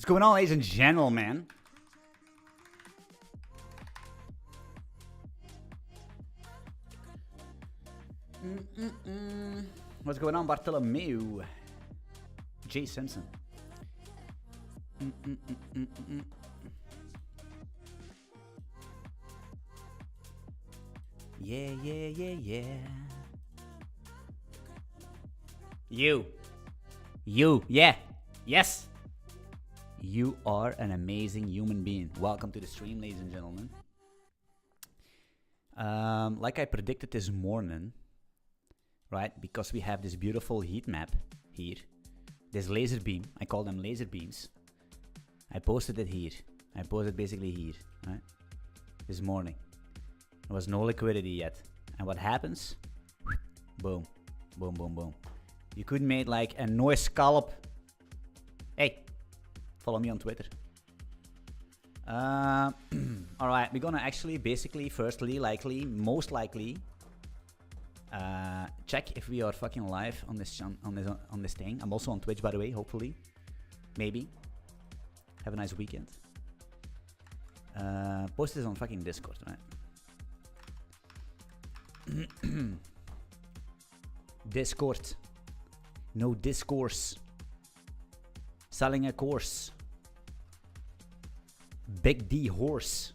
What's going on, ladies and gentlemen? What's going on, Bartholomew? Jay Simpson. Yeah, yeah, yeah, yeah. You, yeah, yes. You are an amazing human being. Welcome to the stream, ladies and gentlemen. Like I predicted this morning, right? Because we have this beautiful heat map here. This laser beam. I call them laser beams. I posted it here. I posted basically here, right? This morning. There was no liquidity yet. And what happens? Boom. Boom, boom, boom. You could make like a noise scallop. Hey, follow me on Twitter. Alright, we're gonna actually basically firstly, most likely check if we are fucking live on this on this thing. I'm also on Twitch, by the way, hopefully. Maybe. Have a nice weekend. Post this on fucking Discord, right? Discord. No discourse. Selling a course. Big D horse.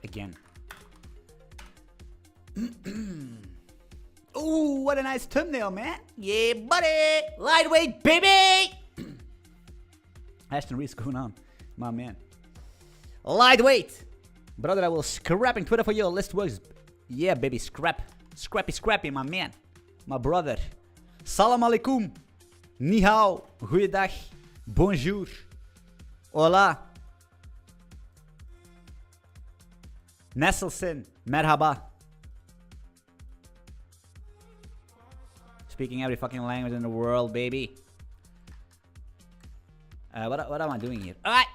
Again. Ooh, what a nice thumbnail, man. Yeah, buddy. Lightweight, baby. Ashton Reese going on. My man. Lightweight. Brother, I will scrapping Twitter for you. List works. Yeah, baby, scrap. Scrappy, my man. My brother. Salam alaikum. Ni hao. Goeiedag. Bonjour. Hola. Nesselsin. Merhaba. Speaking every fucking language in the world, baby. What am I doing here? Alright.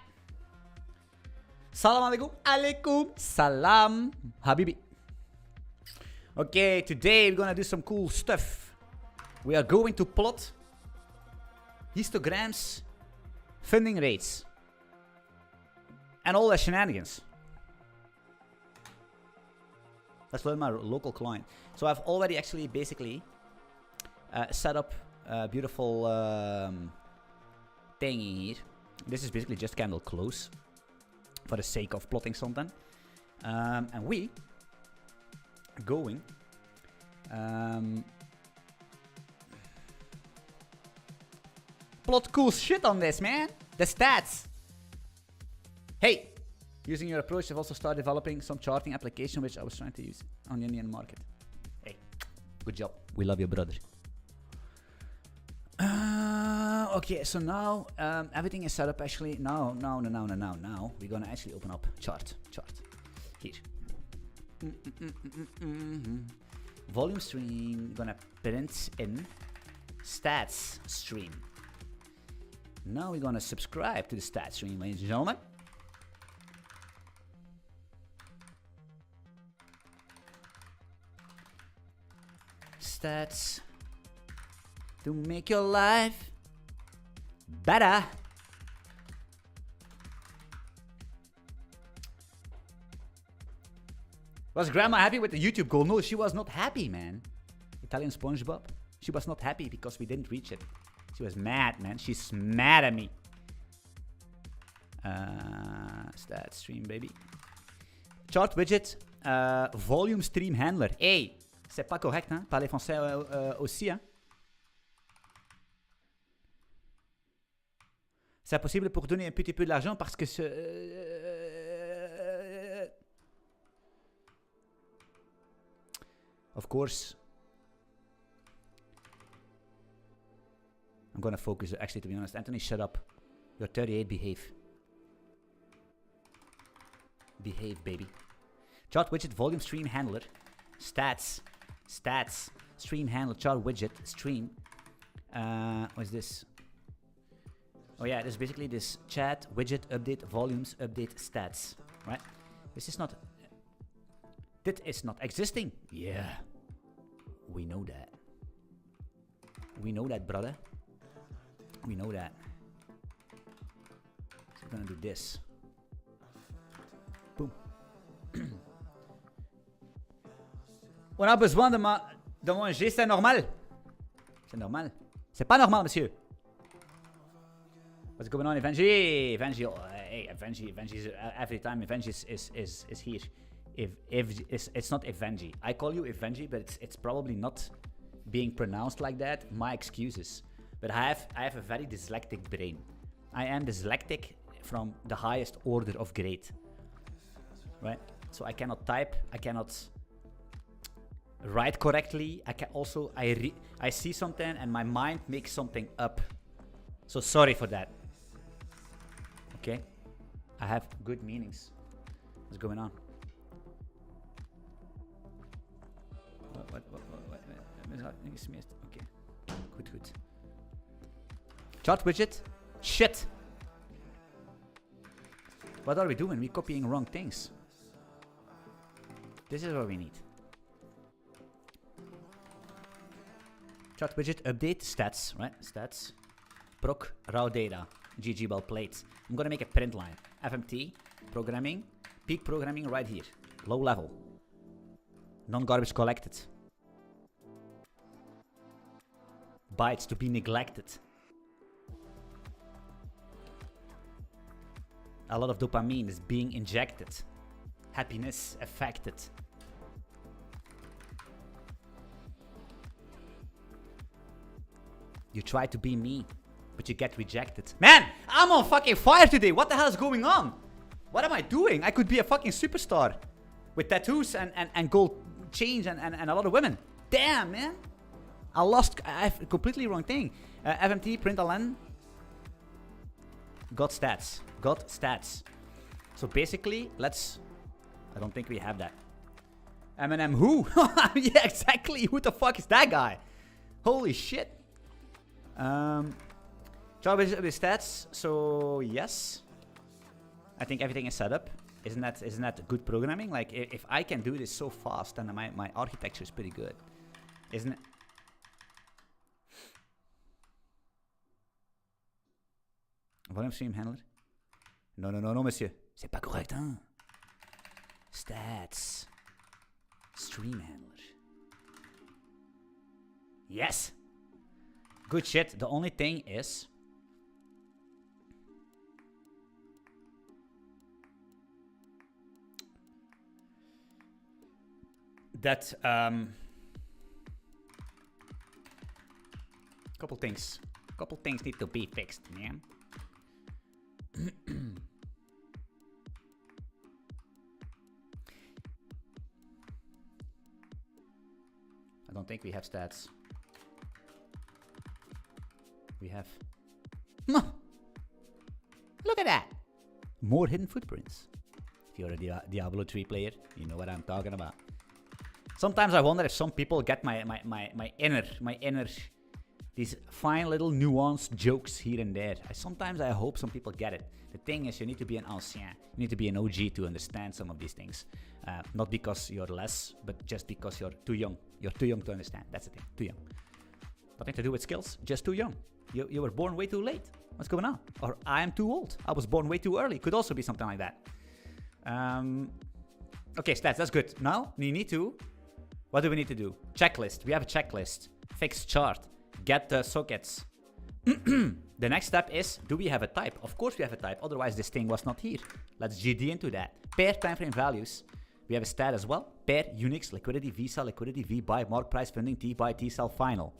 Salam alaikum. Alaikum salam. Habibi. Okay, today we're gonna do some cool stuff. We are going to plot histograms, funding rates, and all the shenanigans. Let's learn my local client. So I've already actually basically set up a beautiful thingy here. This is basically just candle close for the sake of plotting something. And we are going plot cool shit on this, man. The stats. Hey, using your approach, I've also started developing some charting application which I was trying to use on the Indian market. Hey, good job. We love you, brother. Okay, so now everything is set up actually. Now we're gonna actually open up chart here. Volume stream, gonna print in stats stream. Now we're gonna subscribe to the stats stream, ladies and gentlemen. Stats to make your life better. Was grandma happy with the YouTube goal? No, she was not happy, man. Italian SpongeBob. She was not happy because we didn't reach it. She was mad, man. She's mad at me. Stat stream, baby. Chart widget. Volume stream handler. Hey, c'est pas correct, hein? Parler français aussi, hein? C'est possible pour donner un petit peu de l'argent parce que of course. I'm gonna focus. Actually, to be honest, Anthony, shut up. You're 38. Behave. Behave, baby. Chart widget, volume stream handler, stats, stream handler, chart widget, stream. What is this? Oh yeah, this is basically this chat widget update volumes update stats, right? This is not. That is not existing. Yeah, we know that. We know that, brother. We know that. So we're gonna do this. Boom. On a besoin de manger, c'est normal. C'est normal. C'est pas normal, monsieur. What's going on, Evangie? Evangie, hey, Evangie every time Evangie is here. If it's not Evangie. I call you Evangie, but it's probably not being pronounced like that. My excuses. But I have a very dyslexic brain. I am dyslexic from the highest order of grade. Right? So I cannot type, I cannot write correctly. I can also I see something and my mind makes something up. So sorry for that. Okay? I have good meanings. What's going on? What? Okay. Good. Chart widget? Shit! What are we doing? We're copying wrong things. This is what we need. Chart widget update stats, right? Stats. Proc raw data. GG well played. I'm gonna make a print line. FMT programming. Peak programming right here. Low level. Non-garbage collected. Bytes to be neglected. A lot of dopamine is being injected. Happiness affected. You try to be me, but you get rejected. Man, I'm on fucking fire today. What the hell is going on? What am I doing? I could be a fucking superstar with tattoos and gold chains and a lot of women. Damn, man. I have a completely wrong thing. FMT, println. Got stats. So basically, I don't think we have that. Eminem who? Yeah, exactly. Who the fuck is that guy? Holy shit. Job is with stats. So yes. I think everything is set up. Isn't that good programming? Like if I can do this so fast, then my architecture is pretty good. Isn't it? Volume stream handler? Non, monsieur. C'est pas correct, hein? Stats. Stream handler. Yes! Good shit. The only thing is... that, couple things need to be fixed, man. I don't think we have stats. We have... Look at that! More hidden footprints. If you're a Diablo 3 player, you know what I'm talking about. Sometimes I wonder if some people get my inner, these fine little nuanced jokes here and there. Sometimes I hope some people get it. The thing is, you need to be an ancien. You need to be an OG to understand some of these things. Not because you're less, but just because you're too young. You're too young to understand. That's the thing. Too young. Nothing to do with skills. Just too young. You were born way too late. What's going on? Or I am too old. I was born way too early. Could also be something like that. Okay, stats. That's good. Now, we need to... What do we need to do? Checklist. We have a checklist. Fix chart. Get the sockets. The next step is, do we have a type? Of course we have a type. Otherwise, this thing was not here. Let's GD into that. Pair timeframe values. We have a stat as well. Pair Unix, liquidity, vSell, liquidity, vbuy, mark price, funding, T-buy, T-sell, final.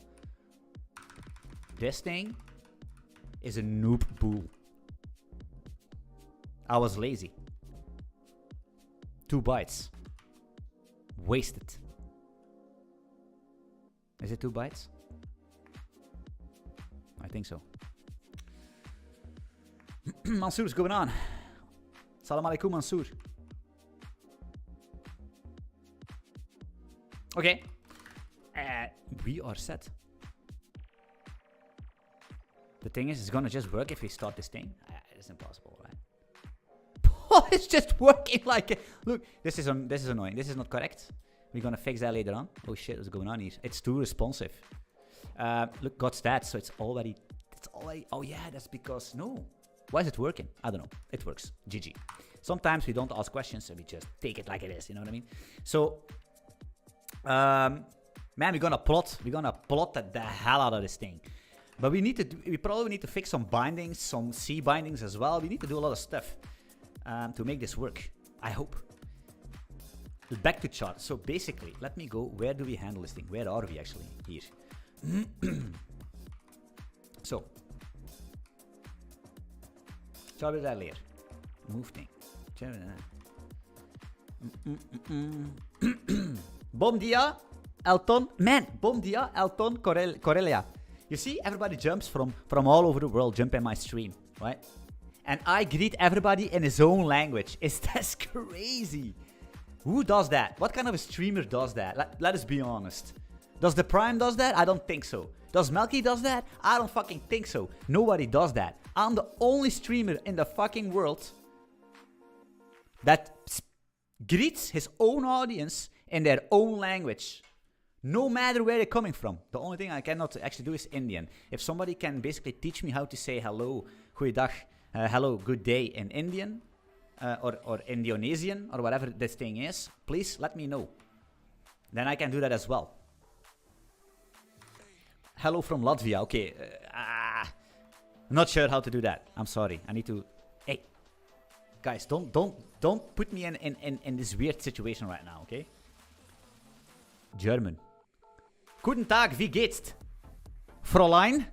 This thing is a noob bool. I was lazy. 2 bytes. Wasted. Is it 2 bytes? I think so. Mansoor, what's going on? Salam alaikum, Mansoor. Okay. We are set. The thing is, it's gonna just work if we start this thing. It's impossible, right? It's just working like... Look, this is annoying. This is not correct. We're gonna fix that later on. Oh shit, what's going on here? It's too responsive. Look, got stats, so it's already, oh yeah, that's because, no. Why is it working? I don't know. It works. GG. Sometimes we don't ask questions and we just take it like it is, you know what I mean? So, man, we're gonna plot the hell out of this thing. But we probably need to fix some bindings, some C bindings as well. We need to do a lot of stuff to make this work. I hope. Back to chart. So basically, let me go. Where do we handle this thing? Where are we actually? Here. So. Chart that layer. Move thing. Bom dia, Elton. Man, bom dia, Elton Corelia. You see, everybody jumps from all over the world, jump in my stream, right? And I greet everybody in his own language. Is that crazy? Who does that? What kind of a streamer does that? Let us be honest. Does the Prime does that? I don't think so. Does Melky does that? I don't fucking think so. Nobody does that. I'm the only streamer in the fucking world that greets his own audience in their own language. No matter where they're coming from. The only thing I cannot actually do is Indian. If somebody can basically teach me how to say hello, goeiedag, hello, good day in Indian, or Indonesian, or whatever this thing is, please let me know. Then I can do that as well. Hello from Latvia. Okay. Not sure how to do that. I'm sorry. I need to... Hey. Guys, don't put me in this weird situation right now, okay? German. Guten Tag, wie geht's? Fräulein?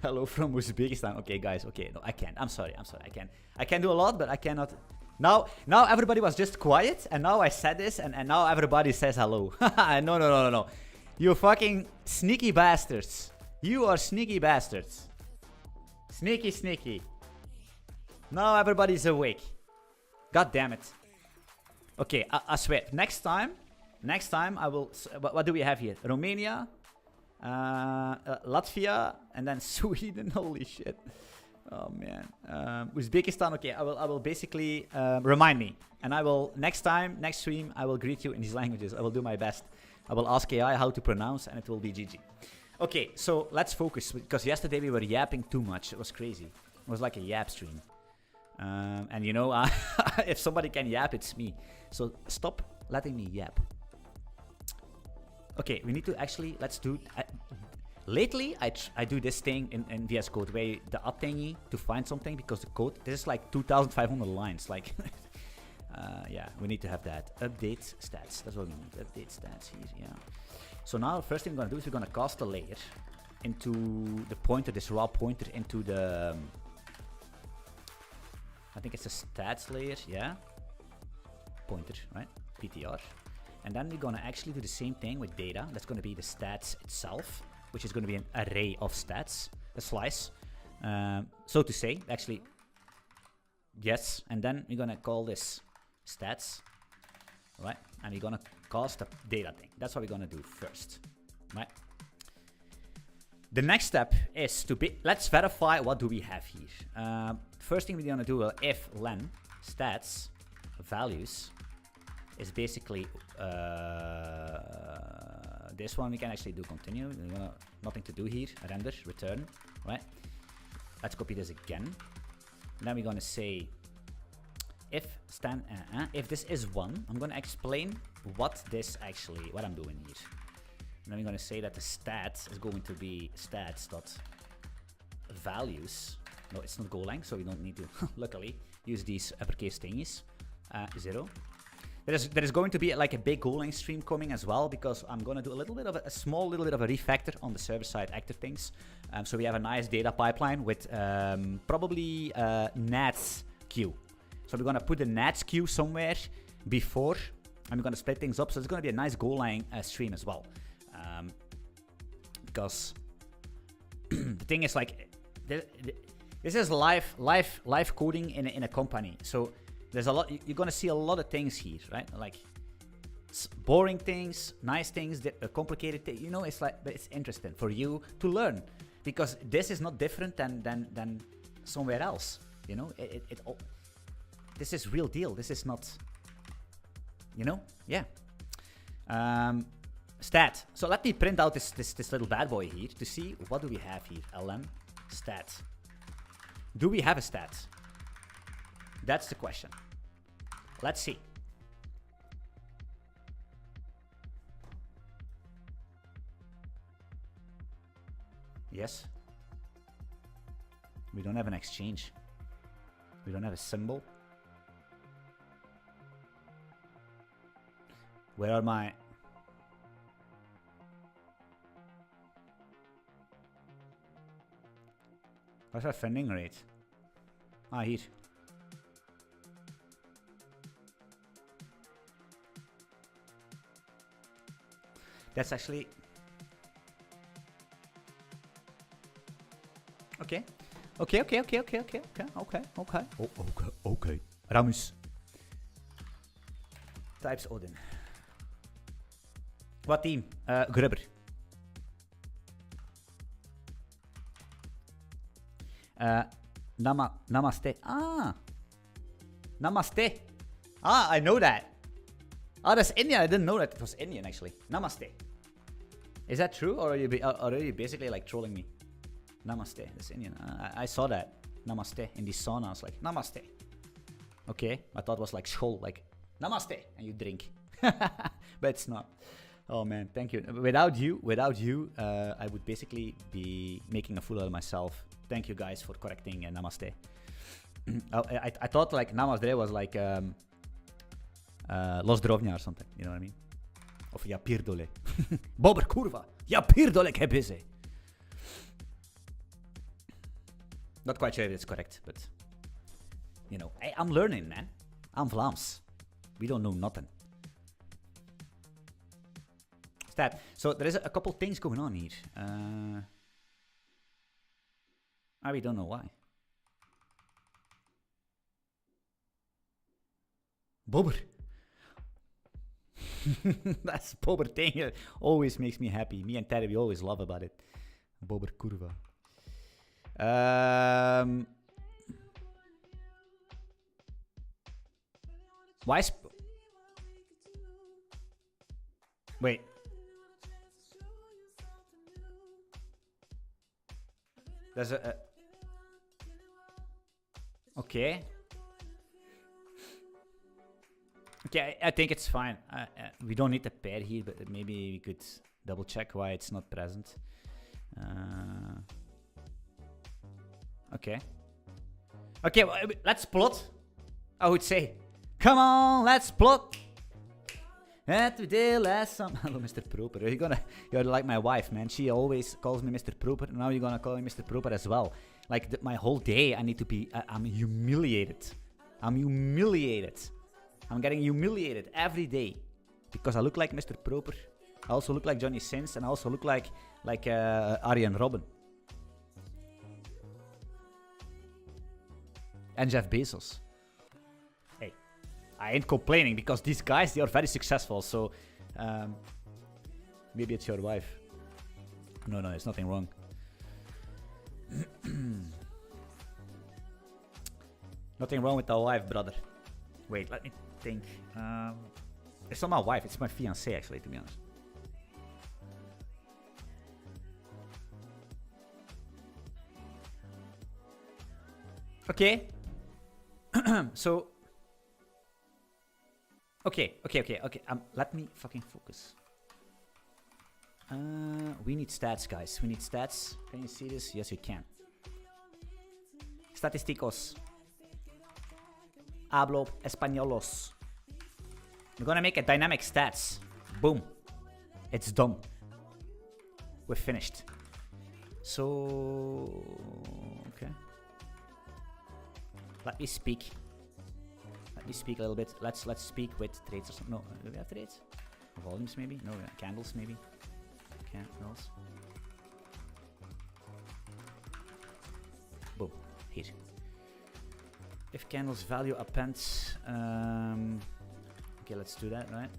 Hello from Uzbekistan. Okay, guys. Okay, no, I can't. I'm sorry. I can do a lot, but I cannot. Now everybody was just quiet, and now I said this, and now everybody says hello. No. You fucking sneaky bastards. You are sneaky bastards. Sneaky. Now everybody's awake. God damn it. Okay, I swear. Next time I will... What do we have here? Romania, Latvia, and then Sweden. Holy shit. Oh, man. Uzbekistan. Okay, I will basically... remind me. And I will... Next stream, I will greet you in these languages. I will do my best. I will ask AI how to pronounce, and it will be GG. Okay, so let's focus. Because yesterday we were yapping too much. It was crazy. It was like a yap stream. And you know, if somebody can yap, it's me. So stop letting me yap. Okay, we need to actually, let's do... lately, I do this thing in VS Code, where the up thingy to find something, because the code, this is like 2,500 lines. Like, yeah, we need to have that. Update stats, that's what we need. Update stats here, yeah. So now, the first thing we're going to do is we're going to cast a layer into the pointer, this raw pointer, into the... I think it's a stats layer, yeah. Pointer, right? PTR. And then we're gonna actually do the same thing with data. That's gonna be the stats itself, which is gonna be an array of stats, a slice. So to say, actually, yes. And then we're gonna call this stats, right? And we're gonna cast a data thing. That's what we're gonna do first, right? The next step is to be, let's verify what do we have here. First thing we're gonna do, if len stats values is basically this one we can actually do continue. Nothing to do here. Render, return, right? Let's copy this again. Then we're gonna say if if this is 1, I'm gonna explain what I'm doing here. And then we're going to say that the stats is going to be stats.values. No, it's not Golang, so we don't need to, luckily, use these uppercase thingies. 0. There is going to be like a big Golang stream coming as well, because I'm going to do a little bit of a small little bit of a refactor on the server-side actor things. So we have a nice data pipeline with probably Nats queue. So we're going to put the Nats queue somewhere before, and we're going to split things up. So it's going to be a nice Golang stream as well. Because the thing is, like, this is live coding in a company. So there's a lot, you're gonna see a lot of things here, right? Like boring things, nice things, complicated things. You know, it's like, but it's interesting for you to learn, because this is not different than somewhere else. You know, this is real deal. This is not, you know, yeah. Stat. So let me print out this little bad boy here to see what do we have here. LM stat. Do we have a stat? That's the question. Let's see. Yes. We don't have an exchange. We don't have a symbol. Where are my... What's our funding rate? Ah, here. That's actually... Okay. Okay. Okay. Ramus. Types Odin. Wat team? Grubber. Namaste. Ah. Namaste. Ah, I know that. Oh, that's Indian. I didn't know that it was Indian, actually. Namaste. Is that true? Or are you basically like trolling me? Namaste. That's Indian. I saw that. Namaste. In the sauna, I was like, Namaste. Okay. I thought it was like school. Like, Namaste. And you drink. But it's not. Oh, man. Thank you. Without you, I would basically be making a fool out of myself. Thank you guys for correcting Namaste. I thought like Namaste was like Los Drovnia or something. You know what I mean? Of ja pierdole. Bobber kurva. Ja pierdole ke busy. Not quite sure if it's correct, but you know, I'm learning, man. I'm Vlaams. We don't know nothing. Stat. So there is a couple things going on here. We don't know why. Bobber. That's Bobber thing. It always makes me happy. Me and Terry, we always love about it. Bobber kurva. Why? Wait. There's a okay. Okay, I think it's fine. We don't need the pair here, but maybe we could double check why it's not present. Okay. Okay, well, let's plot. I would say, come on, let's plot. And today, last summer. Hello, Mr. Proper. You're like my wife, man. She always calls me Mr. Proper. Now you're gonna call me Mr. Proper as well. Like my whole day, I need to be. I'm humiliated. I'm humiliated. I'm getting humiliated every day because I look like Mr. Proper. I also look like Johnny Sins, and I also look like Arjen Robben and Jeff Bezos. Hey, I ain't complaining because these guys, they are very successful. So maybe it's your wife. No, there's nothing wrong. Nothing wrong with the wife, brother. Wait, let me think. It's not my wife, it's my fiancée, actually, to be honest. Okay. So. Okay. Let me fucking focus. We need stats, guys. We need stats. Can you see this? Yes, you can. Statisticos. Hablo españolos. We're gonna make a dynamic stats. Boom. It's done. We're finished. So, okay. Let me speak. Let me speak a little bit. Let's speak with trades or something. No, do we have trades? Volumes maybe? No, candles maybe. Candles. Boom. Here. If candles value append. Okay, let's do that, right?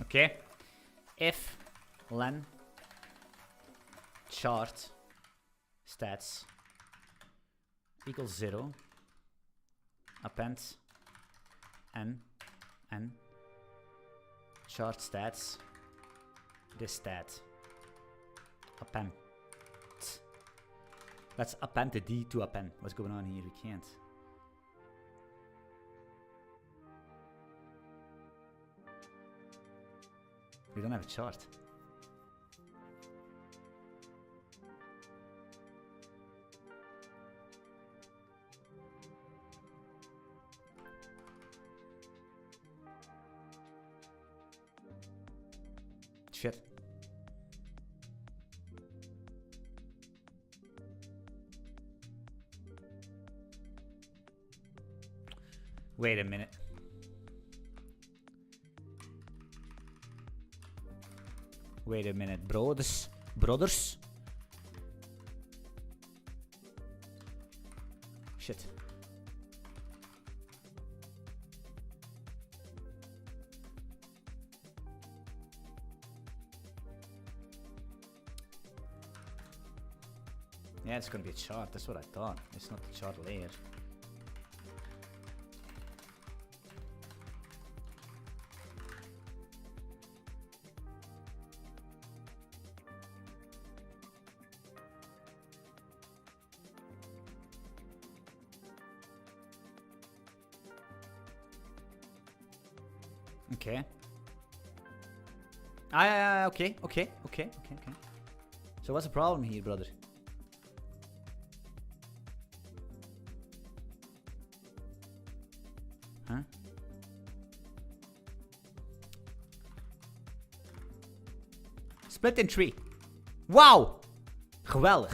Okay. If len chart stats equals 0, append n chart stats this stat append. Let's append the D to append. What's going on here? We can't. We don't have a chart. Shit. Wait a minute. Wait a minute, brothers. Shit. Yeah, it's gonna be a chart. That's what I thought. It's not the chart layer. Okay. Okay. So what's the problem here, brother? Huh? Split in 3. Wow! Geweldig.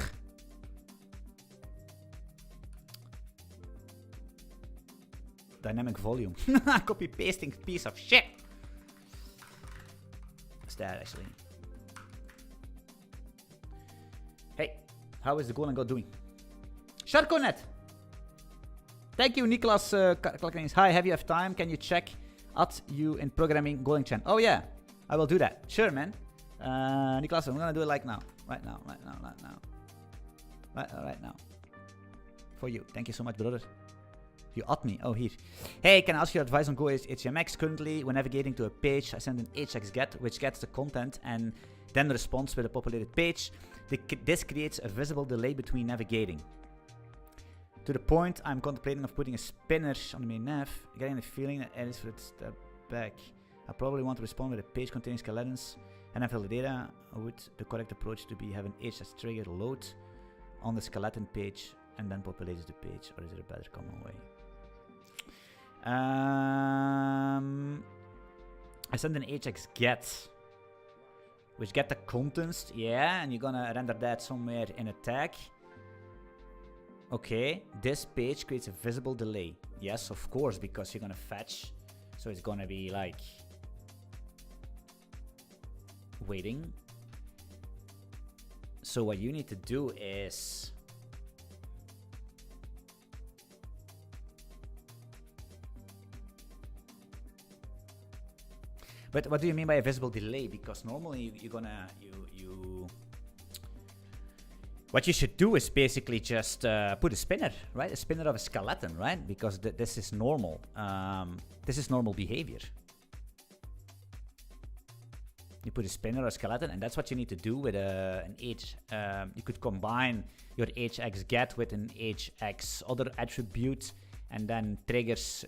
Dynamic volume. Copy pasting piece of shit. What's that actually? Hey, how is the Golden God doing? Sharkonet! Thank you, Nicolas. Hi, have you have time? Can you check at you in programming Golden Chan? Oh yeah, I will do that. Sure, man. Nicolas, I'm gonna do it like now. Right now. Right now. For you. Thank you so much, brother. You at me. Oh, here. Hey, can I ask your advice on Go HTMX? Currently, when navigating to a page, I send an hxget, which gets the content and then responds with a populated page. This creates a visible delay between navigating. To the point, I'm contemplating of putting a spinner on the main nav, getting the feeling that edits would step back. I probably want to respond with a page containing skeletons and fill the data. Would the correct approach to be having hx trigger load on the skeleton page and then populates the page, or is there a better common way? I send an hxget, which get the contents, yeah, and you're gonna render that somewhere in a tag. Okay, this page creates a visible delay. Yes, of course, because you're gonna fetch, so it's gonna be like waiting. So what you need to do is but what do you mean by a visible delay? Because normally you're gonna what you should do is basically just put a spinner, right? A spinner of a skeleton, right? Because this is normal. This is normal behavior. You put a spinner or a skeleton, and that's what you need to do with an h. You could combine your hxget with an hx other attribute, and then triggers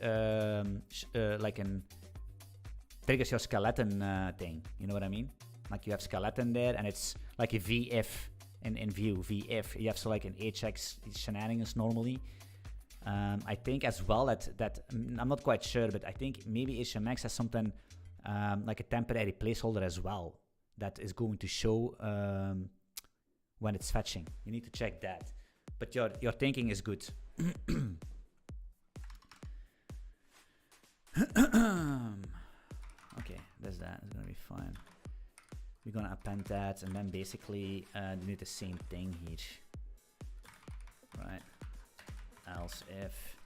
triggers your skeleton thing. You know what I mean? Like you have skeleton there, and it's like a vif in view. Vif. You have so like an hx shenanigans normally. I think as well that I'm not quite sure, but I think maybe HMX has something like a temporary placeholder as well that is going to show when it's fetching. You need to check that. But your thinking is good. Okay, that's that. It's gonna be fine. We're gonna append that, and then basically do the same thing here, right? Else if.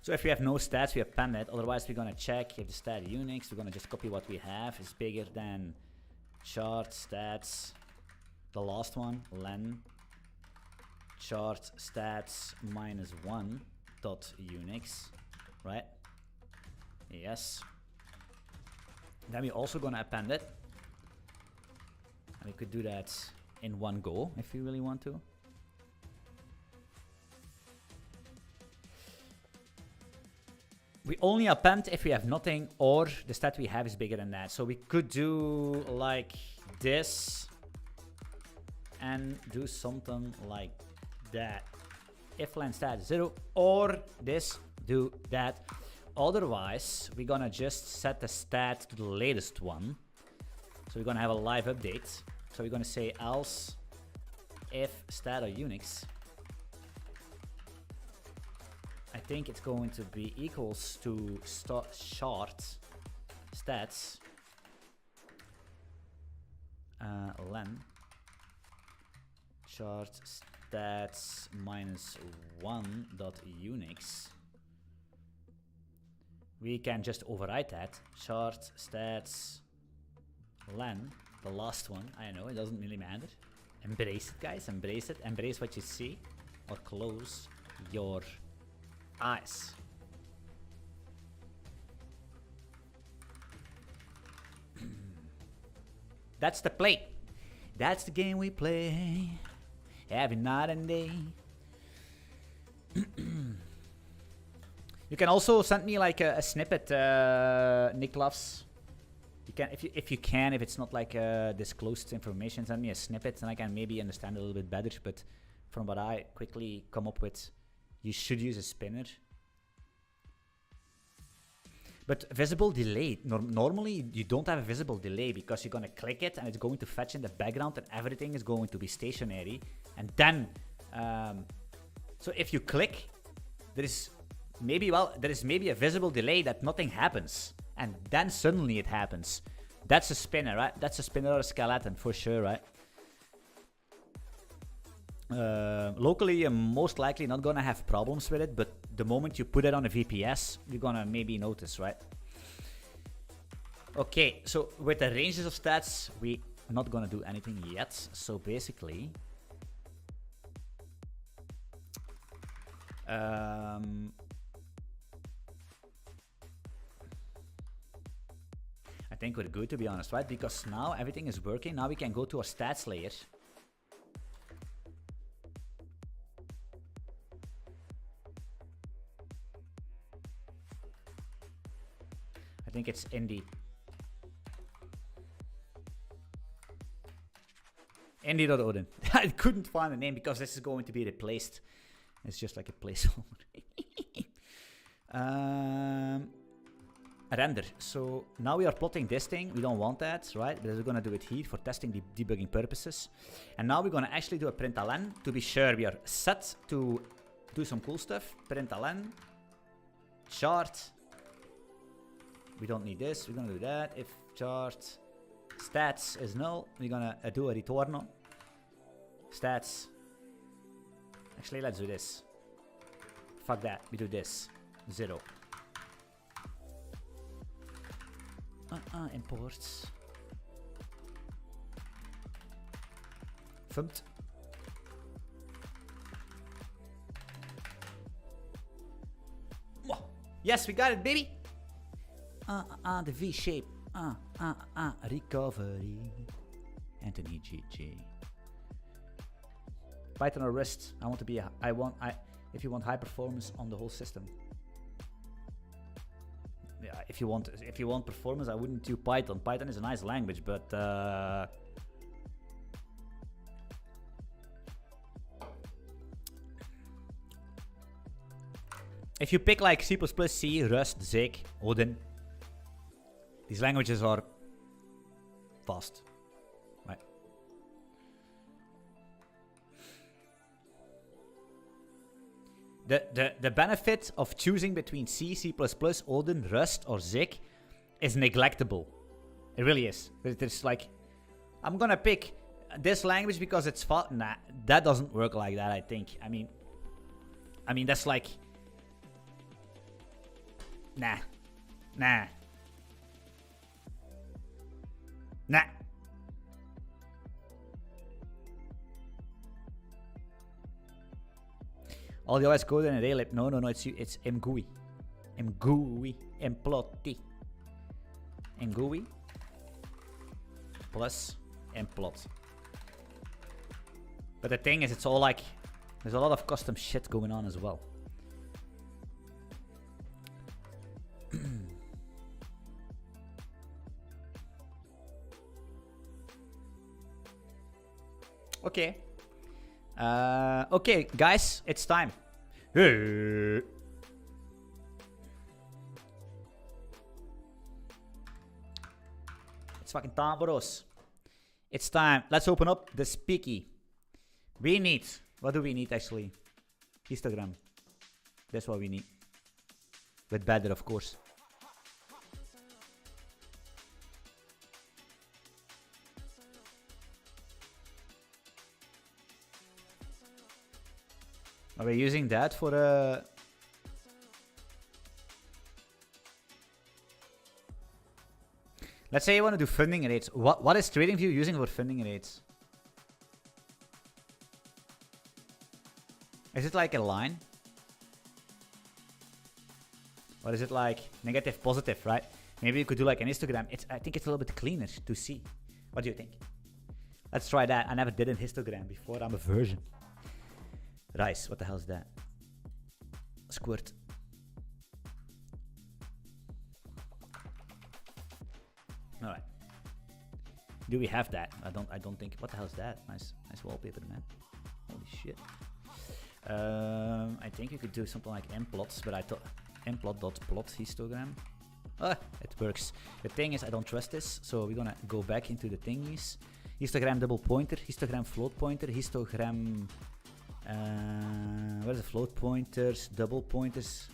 So if we have no stats, we append it. Otherwise, we're gonna check if the stat Unix. We're gonna just copy what we have is bigger than chart stats. The last one, len chart stats -1 dot Unix, right? Yes. Then we're also gonna append it. And we could do that in one go if we really want to. We only append if we have nothing or the stat we have is bigger than that. So we could do like this and do something like that. If len stat is 0 or this, do that. Otherwise, we're gonna just set the stat to the latest one. So we're gonna have a live update. So we're gonna say else if stat or Unix. I think it's going to be equals to chart stats len chart stats -1 dot Unix. We can just override that. Chart stats len, the last one. I know, it doesn't really matter. Embrace it, guys. Embrace it. Embrace what you see. Or close your eyes. That's the play. That's the game we play every night and day. You can also send me like a snippet, Niklas. You can, if it's not like disclosed information, send me a snippet, and I can maybe understand a little bit better. But from what I quickly come up with, you should use a spinner. But visible delay, normally you don't have a visible delay because you're gonna click it and it's going to fetch in the background and everything is going to be stationary. And then, so if you click, there is maybe a visible delay that nothing happens. And then suddenly it happens. That's a spinner, right? That's a spinner or a skeleton for sure, right? Locally, you're most likely not gonna have problems with it, but the moment you put it on a VPS, you're gonna maybe notice, right? Okay, so with the ranges of stats, we're not gonna do anything yet. So basically, I think we're good, to be honest, right? Because now everything is working. Now we can go to our stats layer. I think it's Indy.Odin. I couldn't find a name because this is going to be replaced. It's just like a placeholder. Render. So now we are plotting this thing. We don't want that, right? But we're going to do it here for testing the debugging purposes. And now we're going to actually do a println to be sure we are set to do some cool stuff. Println chart. We don't need this. We're going to do that. If chart stats is null, we're going to do a return. Stats. Actually, let's do this. Fuck that. We do this. 0. Imports. Thumped. Yes, we got it, baby. The V shape. Recovery. Anthony GG. Python or Rust. I want to be if you want high performance on the whole system. Yeah, if you want performance, I wouldn't do Python. Python is a nice language, but if you pick like C++, C, Rust, Zig, Odin, these languages are fast, right? The benefit of choosing between C, C++, Odin, Rust, or Zig is neglectable. It really is. There's like, I'm gonna pick this language because it's fast. Nah, that doesn't work like that, I think. I mean, that's like, Nah. Nah. Nah. All the OS code in a daylib. No, it's mgui. Mgui. Implotti. Mgui plus implot. But the thing is, it's all like, there's a lot of custom shit going on as well. Okay. Okay, guys, it's time. Hey. It's fucking time for us. It's time. Let's open up the speaky. We need. What do we need actually? Histogram. That's what we need. With better, of course. Are we using that for a... Let's say you want to do funding rates. What is TradingView using for funding rates? Is it like a line? Or is it like negative, positive, right? Maybe you could do like an histogram. I think it's a little bit cleaner to see. What do you think? Let's try that. I never did a histogram before. I'm a virgin. Rice, what the hell is that? Squirt. Alright. Do we have that? I don't think. What the hell is that? Nice wallpaper, man. Holy shit. I think you could do something like implots, but I thought implot.plot histogram. It works. The thing is, I don't trust this, so we're gonna go back into the thingies. Histogram double pointer, histogram float pointer, histogram. Where's the float pointers? Double pointers.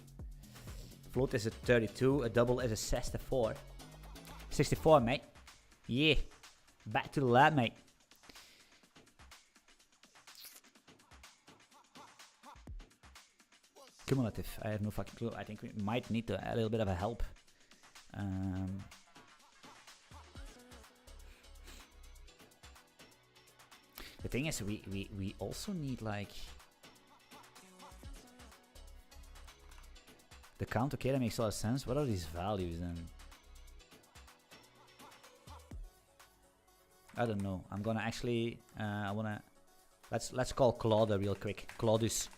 Float is a 32, a double is a 64. 64, mate. Yeah. Back to the lab, mate. Cumulative. I have no fucking clue. I think we might need a little bit of a help. The thing is, we also need like the count. Okay, that makes a lot of sense. What are these values then? I don't know. I'm gonna actually let's call Claude real quick. Claudius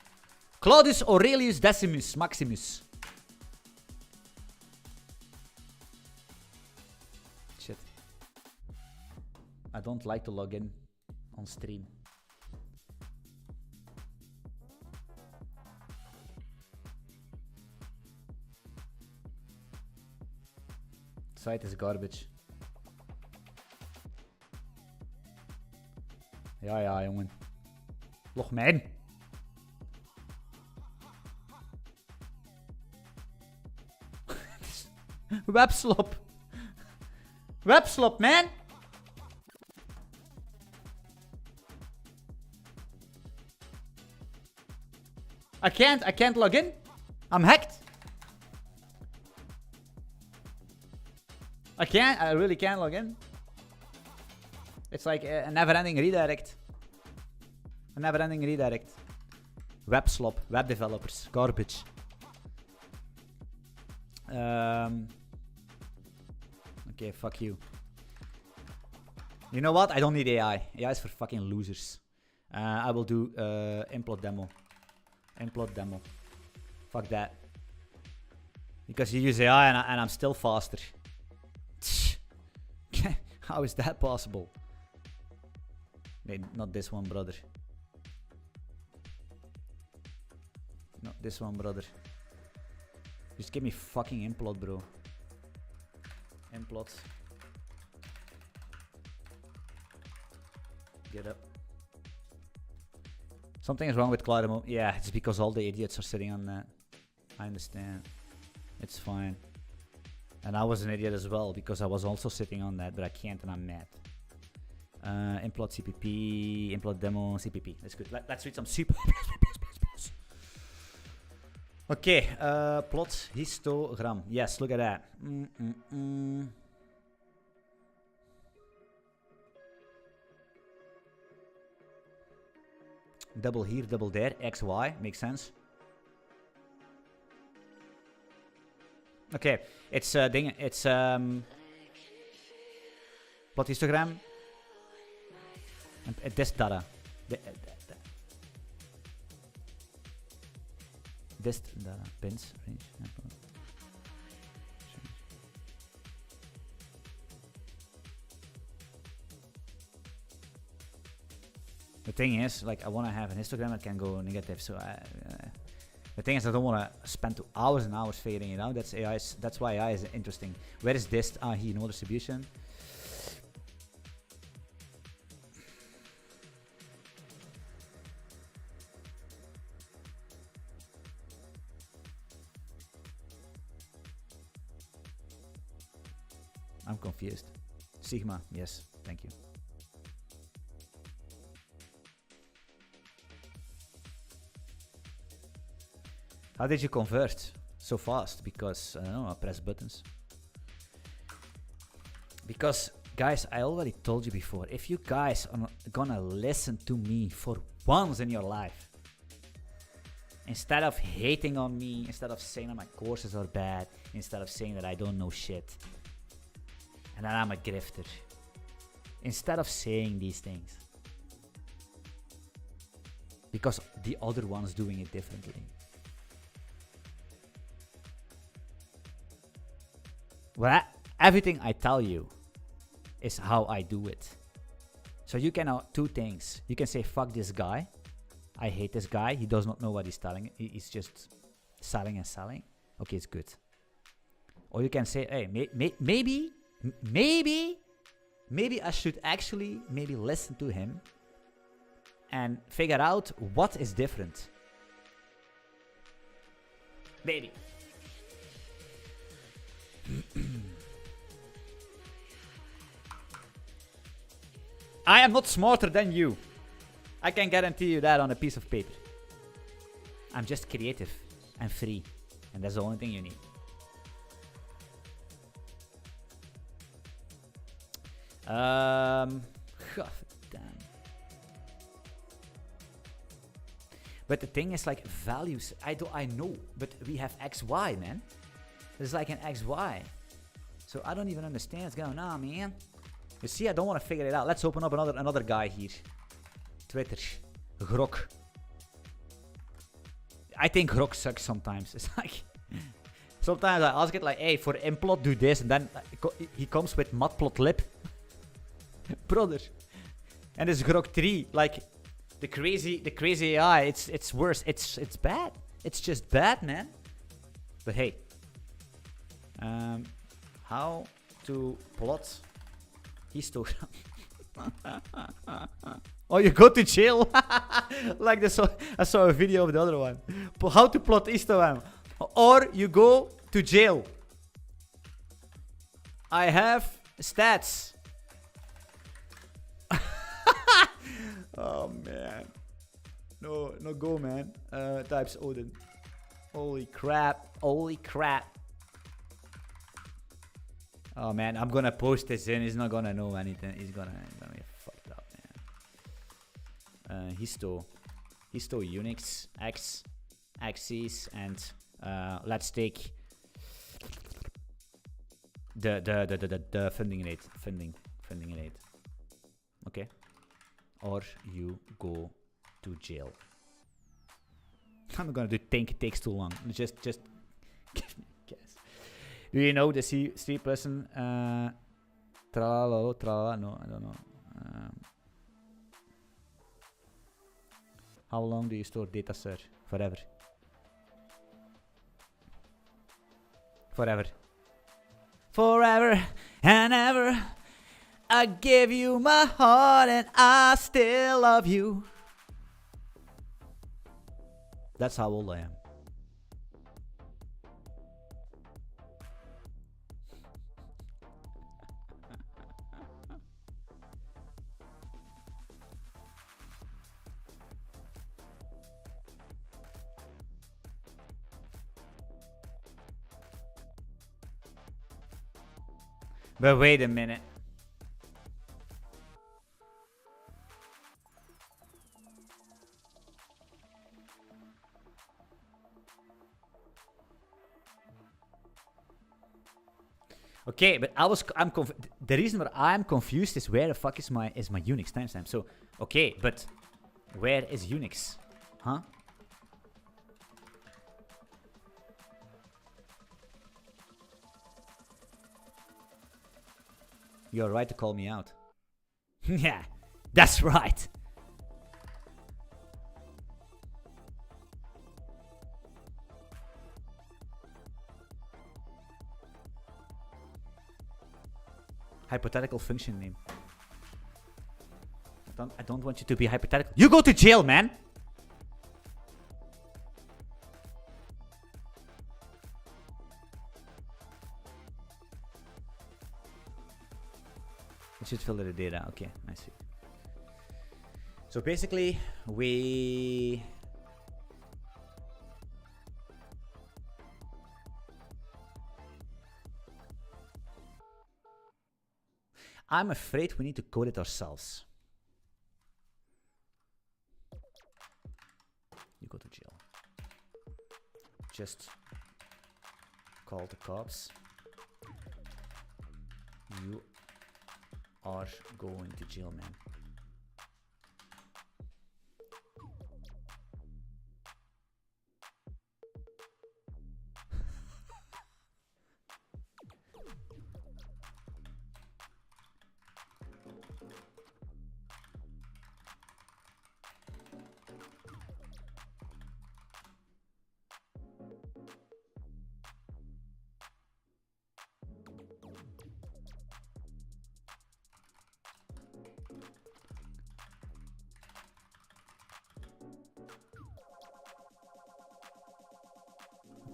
Aurelius Decimus Maximus. Shit. I don't like to log in on stream. Site is garbage. Ja, jongen. Log me in. Webslop. Webslop, man. I can't log in. I'm hacked. I really can't log in. It's like a never-ending redirect. A never-ending redirect. Webslop, web developers, garbage. Okay, fuck you. You know what? I don't need AI. AI is for fucking losers. I will do implot demo. Implot demo. Fuck that. Because you use AI and I'm still faster. How is that possible? Wait, not this one, brother. Not this one, brother. Just give me fucking implot, bro. Implot. Get up. Something is wrong with cloud remote. Yeah, it's because all the idiots are sitting on that. I understand. It's fine. And I was an idiot as well because I was also sitting on that, but I can't and I'm mad. Implot CPP, implot demo CPP. That's good. Let's read some super. Okay, plot histogram. Yes, look at that. Double here, double there. X, Y. Makes sense. Okay, it's it's plot histogram. And this data. This data. Pins. Range. The thing is, like, I want to have an histogram that can go negative, so the thing is, I don't want to spend 2 hours and hours figuring it out. That's AI. That's why AI is interesting. Where is this? Here, no distribution. I'm confused. Sigma, yes, thank you. How did you convert so fast? Because, I don't know, I press buttons. Because, guys, I already told you before, if you guys are gonna listen to me for once in your life, instead of hating on me, instead of saying that my courses are bad, instead of saying that I don't know shit, and that I'm a grifter, instead of saying these things, because the other one's doing it differently. Well, everything I tell you is how I do it. So you can two things. You can say, fuck this guy. I hate this guy. He does not know what he's telling. He's just selling and selling. Okay, it's good. Or you can say, hey, maybe I should actually listen to him and figure out what is different. Maybe. I am not smarter than you. I can guarantee you that on a piece of paper. I'm just creative and free, and that's the only thing you need. God damn. But the thing is, like, values. I know, but we have XY, man. There's like an XY. So I don't even understand what's going on, man. You see, I don't want to figure it out. Let's open up another guy here. Twitter. Grok. I think Grok sucks sometimes. It's like, sometimes I ask it like, hey, for implot do this, and then he comes with matplotlib. Brother. And this Grok 3, like the crazy AI, it's worse. It's bad. It's just bad, man. But hey. How to plot histogram. Oh, you go to jail. Like this. I saw a video of the other one. How to plot histogram. Or you go to jail. I have stats. Oh man. No go, man. Types Odin. Holy crap. Holy crap. Oh man, I'm gonna post this in. He's not gonna know anything. He's gonna get fucked up, man. Histo Unix axes, and let's take the funding rate. Okay, or you go to jail. I'm not gonna do think it takes too long. Just give me a guess. Do you know the C person? Tralala? No, I don't know. How long do you store data, sir? Forever. Forever. Forever and ever. I give you my heart and I still love you. That's how old I am. But wait a minute. Okay, but the reason why I'm confused is where the fuck is my Unix timestamp. So, okay, but where is Unix? Huh? You're right to call me out. Yeah, that's right. Hypothetical function name. I don't want you to be hypothetical. You go to jail, man! You should filter the data. Okay, I see. So basically, I'm afraid we need to code it ourselves. You go to jail. Just call the cops. You are going to jail, man.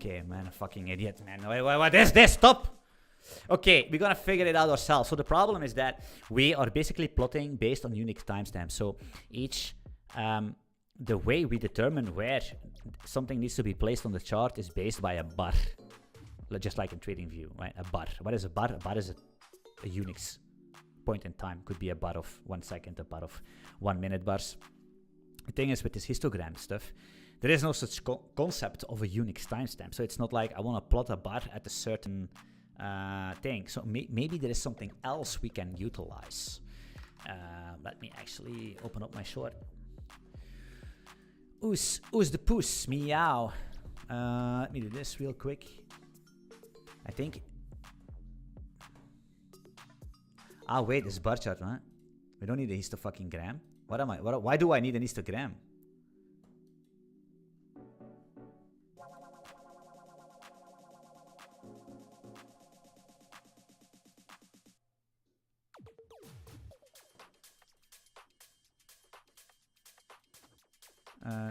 Okay, man, a fucking idiot, man. What is this? Stop! Okay, we're gonna figure it out ourselves. So the problem is that we are basically plotting based on Unix timestamps. So each, the way we determine where something needs to be placed on the chart is based by a bar. Just like in TradingView, right? A bar. What is a bar? A bar is a Unix point in time. Could be a bar of 1 second, a bar of 1 minute bars. The thing is with this histogram stuff, there is no such concept of a Unix timestamp. So it's not like I want to plot a bar at a certain thing. So maybe there is something else we can utilize. Let me actually open up my short. Who's the puss? Meow. Let me do this real quick. I think. Ah, wait, this is bar chart, right? We don't need a histogram. What am I? Why do I need an histogram?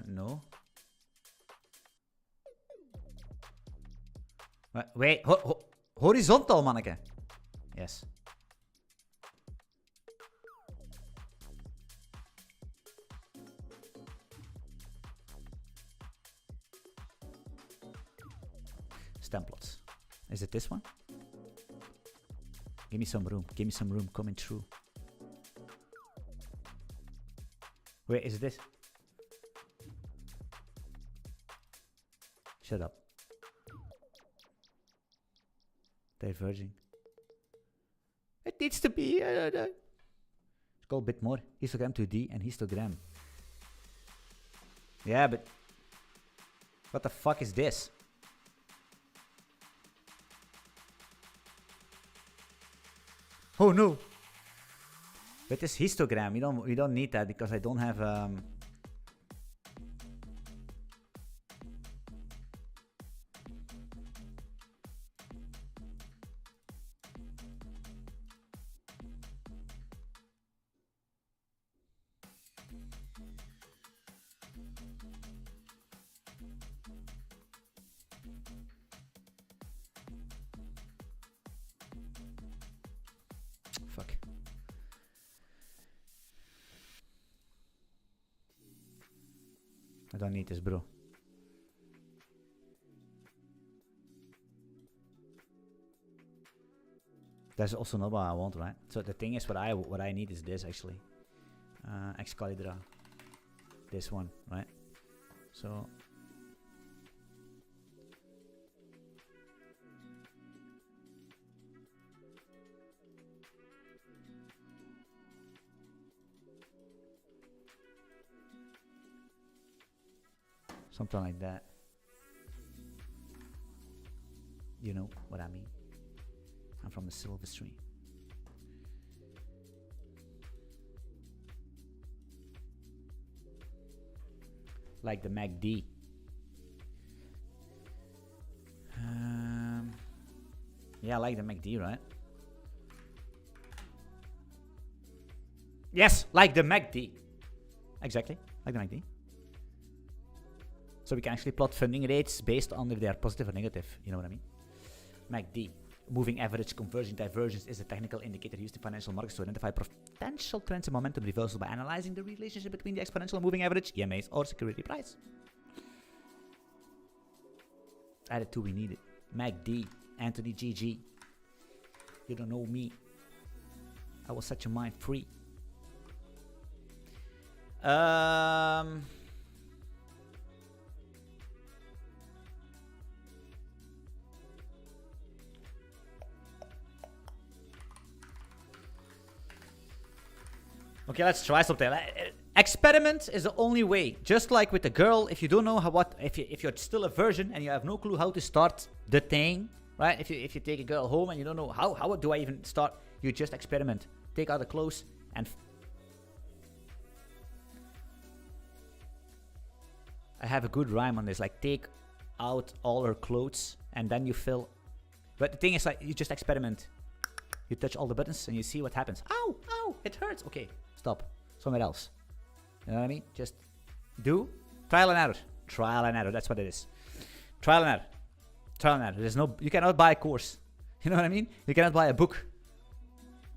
No. Wait, horizontal, manneke. Yes. Stemplates. Is it this one? Give me some room. Give me some room coming through. Wait, is it this? Shut up. Diverging. It needs to be. It's called a bit more. Histogram 2D and histogram. Yeah, but what the fuck is this? Oh no! But this histogram, we don't need that because I don't have fuck. I don't need this, bro. That's also not what I want, right? So the thing is, what I need is this actually. Excalibur. This one, right? So something like that. You know what I mean? I'm from the silver stream. Like the MACD. Yeah, I like the MACD, right? Yes, like the MACD. Exactly, like the MACD. So we can actually plot funding rates based on if they are positive or negative. You know what I mean? MACD. Moving average conversion divergence is a technical indicator used in financial markets to identify potential trends and momentum reversal by analyzing the relationship between the exponential and moving average, EMAs, or security price. Added to we need it. MACD. Anthony GG. You don't know me. I will set your mind free. Okay, let's try something. Experiment is the only way. Just like with the girl, if you don't know if you're still a virgin and you have no clue how to start the thing, right? If you take a girl home and you don't know how do I even start, you just experiment. Take out the clothes and I have a good rhyme on this. Like take out all her clothes and then you fill. But the thing is, like, you just experiment. You touch all the buttons and you see what happens. Ow, ow, it hurts. Okay, stop. Somewhere else. You know what I mean? Just do trial and error. Trial and error. That's what it is. Trial and error. Trial and error. There's no. You cannot buy a course. You know what I mean? You cannot buy a book.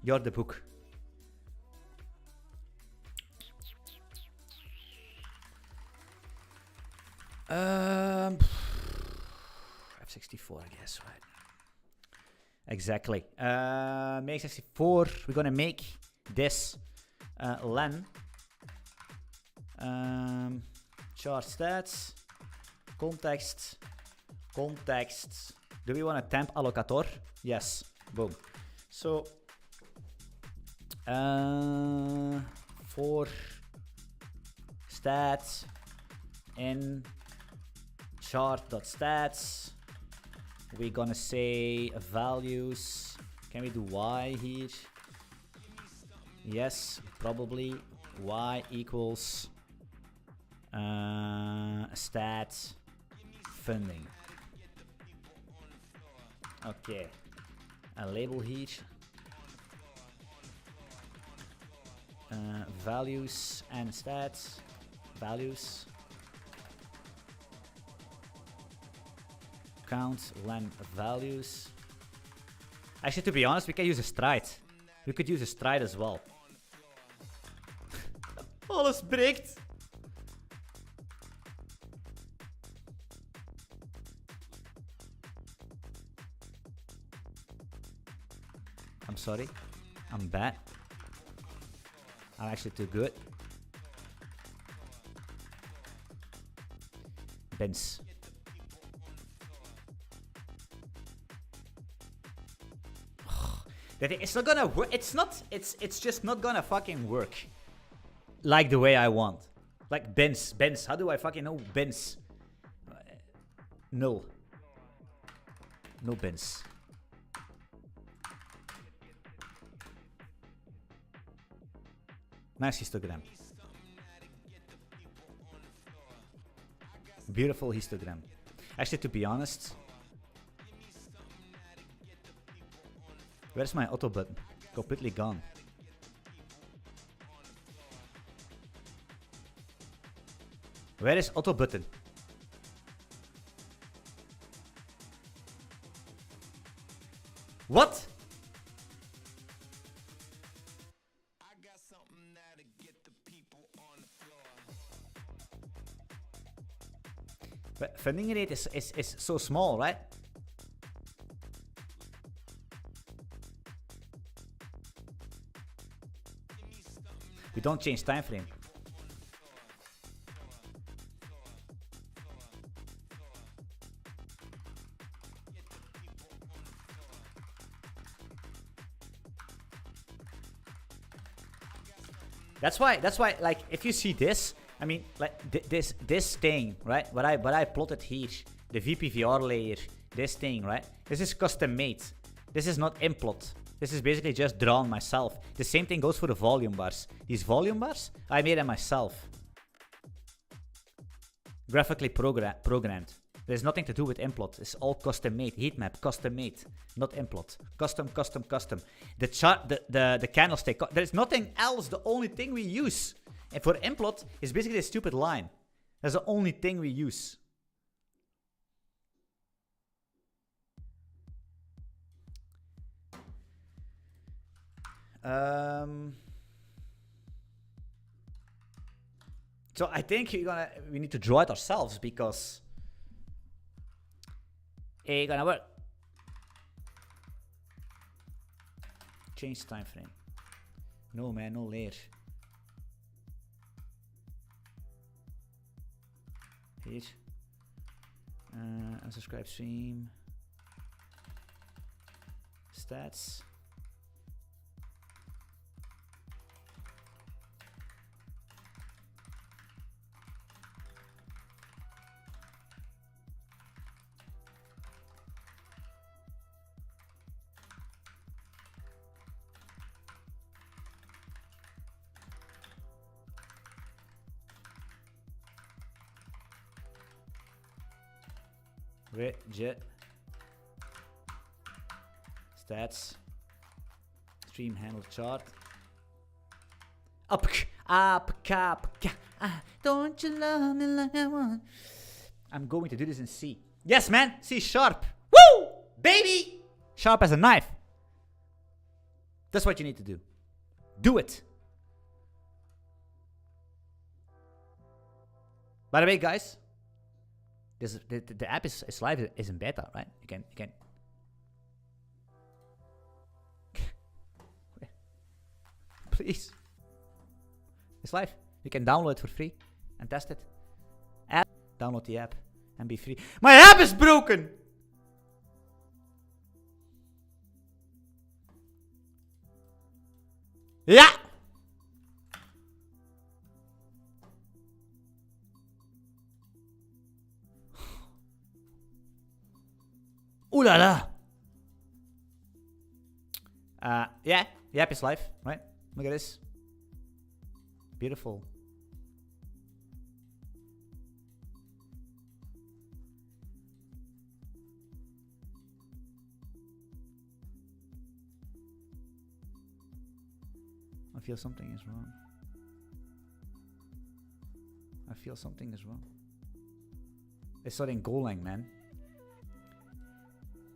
You're the book. F64, I guess, right? Exactly. Make 64. We're gonna make this len. Chart stats. Context. Context. Do we want a temp allocator? Yes. Boom. So for stats in chart.stats, we're gonna say values. Can we do y here? Yes, probably. Y equals stats funding. Okay, a label here. Values and stats. Values. Count len values. Actually, to be honest, we can use a stride. We could use a stride as well. Alles breekt. I'm sorry. I'm bad. I'm actually too good. Bins. It's not gonna work. It's just not gonna fucking work. Like the way I want. Like bins. How do I fucking know bins? No. No bins. Nice histogram. Beautiful histogram. Actually, to be honest, where's my auto button? Completely gone. Where is auto button? What? But funding rate is so small, right? We don't change time frame. That's why, like, if you see this, I mean, like, this thing, right? What I plotted here, the VPVR layer, this thing, right? This is custom made. This is not implot. This is basically just drawn myself. The same thing goes for the volume bars. These volume bars, I made them myself. Graphically programmed. There's nothing to do with implot. It's all custom made. Heat map, custom made. Not implot. Custom. The chart, the candlestick. There's nothing else. The only thing we use. And for implot, is basically a stupid line. That's the only thing we use. So I think we need to draw it ourselves because it's gonna work. Change time frame. No man, no layer. Here. Unsubscribe stream. Stats. Widget. Stats. Stream handle chart. Up, don't you love me like I want? I'm going to do this in C. Yes, man. C sharp. Woo, baby. Sharp as a knife. That's what you need to do. Do it. By the way, guys, the app is live, is in beta, right? You can. Please. It's live. You can download it for free and test it. App. Download the app and be free. My app is broken! Yeah! Ooh la la! Yeah, the app is live, right? Look at this. Beautiful. I feel something is wrong. I feel something is wrong. It's not in Golang, man.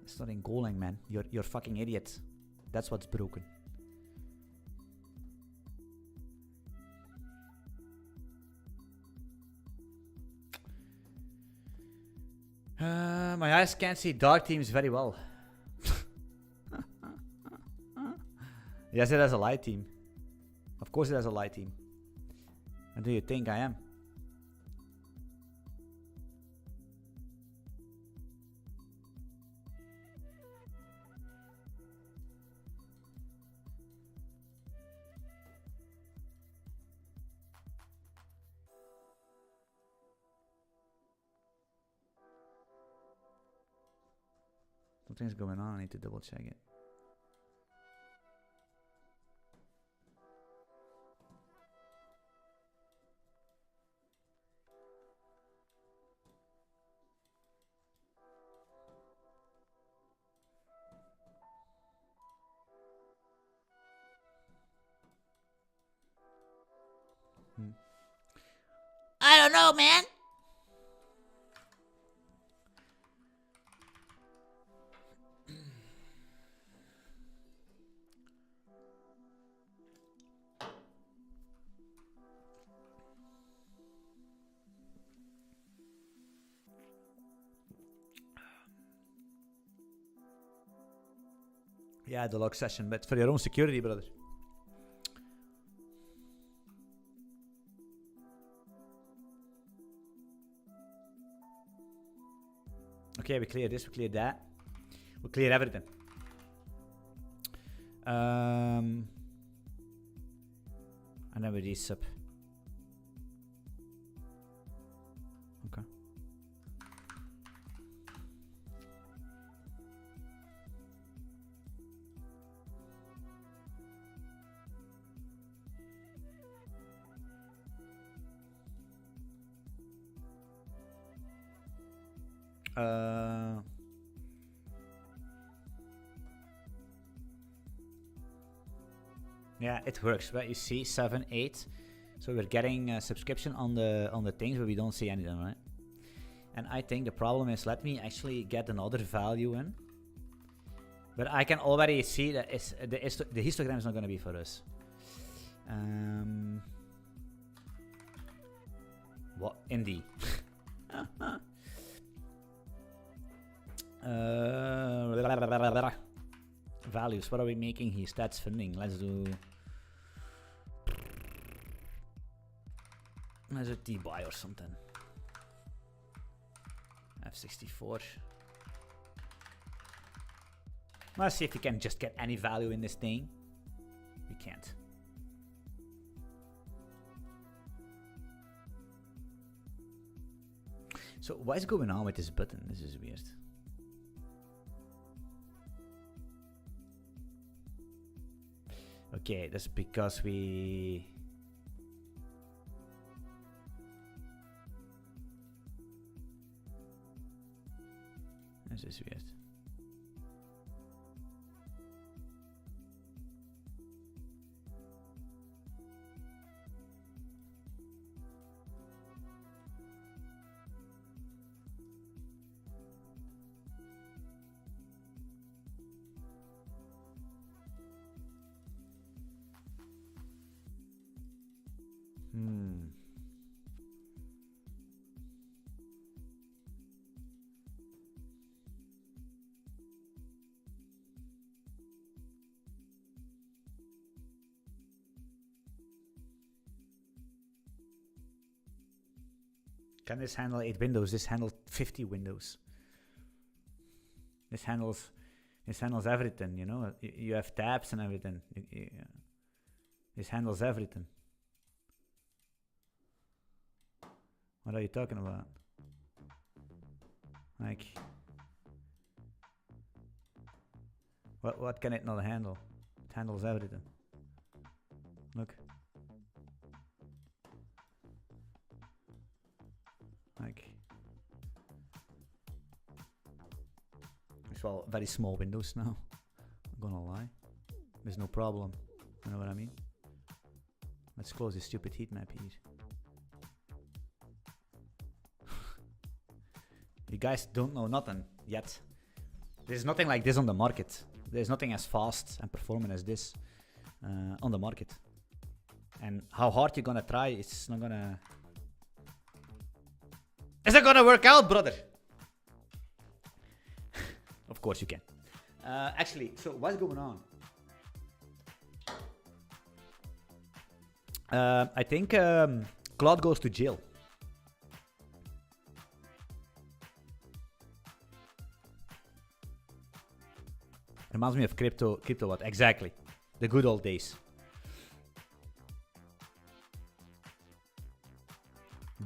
It's not in Golang, man. You're fucking idiot. That's what's broken. My eyes can't see dark teams very well. Yes, it has a light team. Of course it has a light team. And do you think I am? Something's going on. I need to double check it. I don't know, man. Yeah, the log session, but for your own security, brother. Okay, we clear this, we clear that. We clear everything. And then we resub. Okay. Yeah, it works, right? You see 7, 8. So we're getting a subscription on the things, but we don't see anything, right? And I think the problem is, let me actually get another value in. But I can already see that the histogram is not going to be for us. What? Indeed. Values, what are we making here? Stats funding. Let's do T-buy or something. F64. Let's see if we can just get any value in this thing. We can't. So what is going on with this button? This is weird. Okay, that's because we... This is weird. Can this handle 8 windows? This handles 50 windows. This handles everything, you know. You have tabs and everything. This handles everything. What are you talking about? Like, what can it not handle? It handles everything. Look. Like, it's well very small windows now. I'm gonna lie. There's no problem. You know what I mean? Let's close this stupid heat map here. You guys don't know nothing yet. There's nothing like this on the market. There's nothing as fast and performant as this on the market. And how hard you're gonna try, it's not gonna... Is it gonna work out, brother? Of course you can. Actually, so what's going on? I think Claude goes to jail. Reminds me of crypto what? Exactly. The good old days.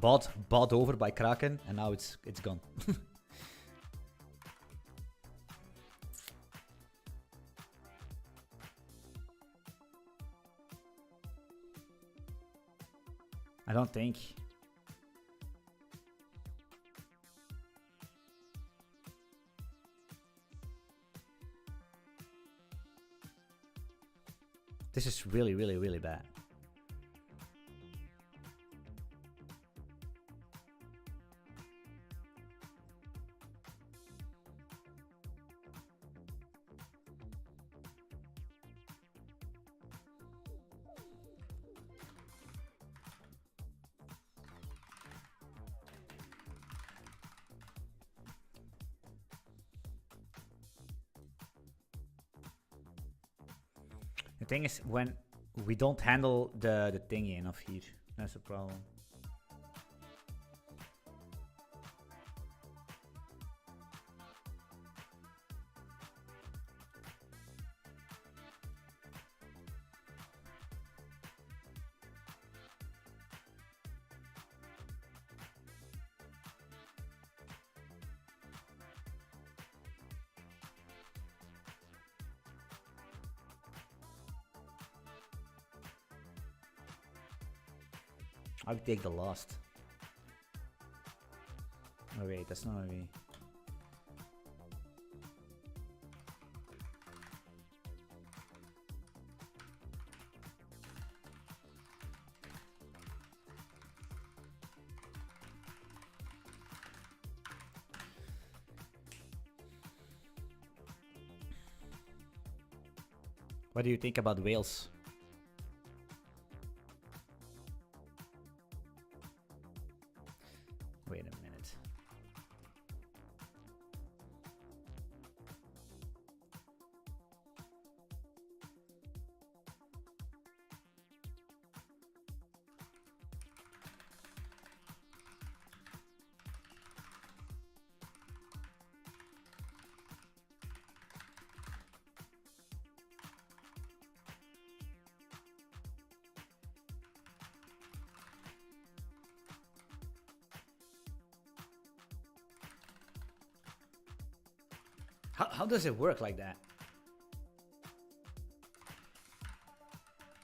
Bought over by Kraken, and now it's gone. I don't think. This is really, really, really bad. The thing is, when we don't handle the thingy enough here, that's the problem. I would take the last. Oh wait, that's not a way. What do you think about whales? Wait a minute. How does it work like that?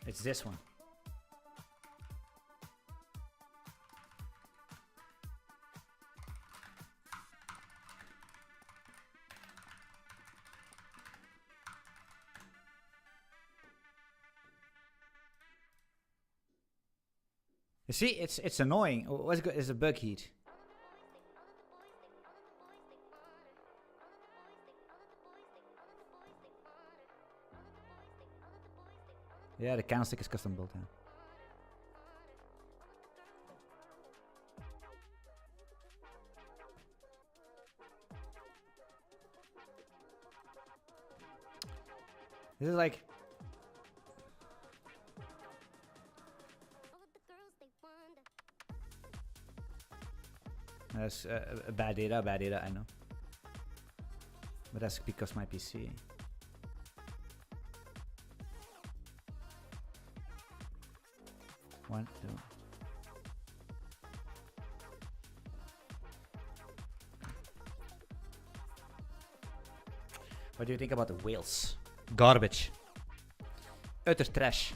It's this one. You see, it's annoying. What's good is a bug here. Yeah, the candlestick is custom built. Yeah. This is like. That's bad data, I know. But that's because my PC. One, two. What do you think about the whales? Garbage. Utter trash.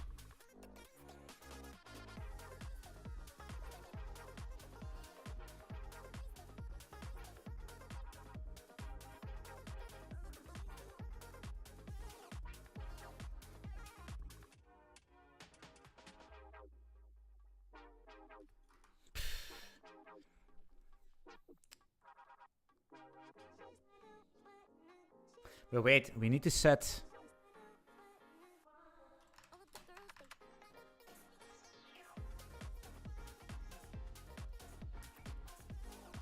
But wait, we need to set.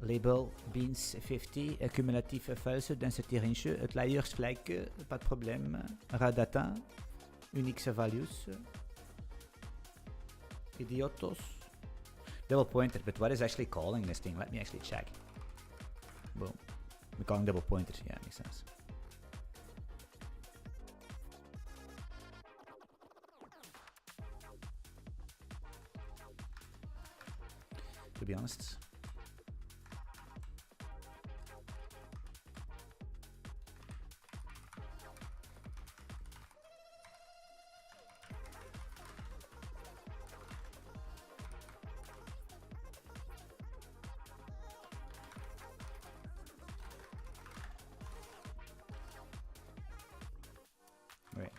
Label beans 50, cumulatief false, density range, outliers gelijk, pas de probleem. Raw data, unique values. Idiotos. Double pointer, but what is actually calling this thing? Let me actually check. Boom. We're calling double pointers, yeah, makes sense. To be honest. Wait.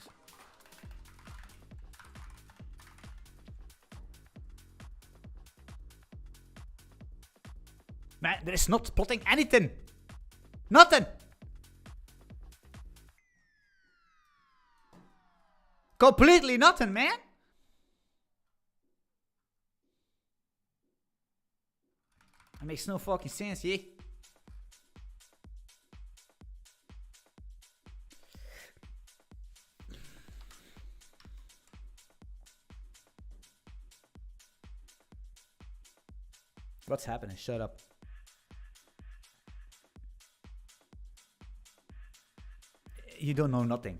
Man, there is not plotting anything. Nothing. Completely nothing, man. That makes no fucking sense, yeah. What's happening? Shut up. You don't know nothing.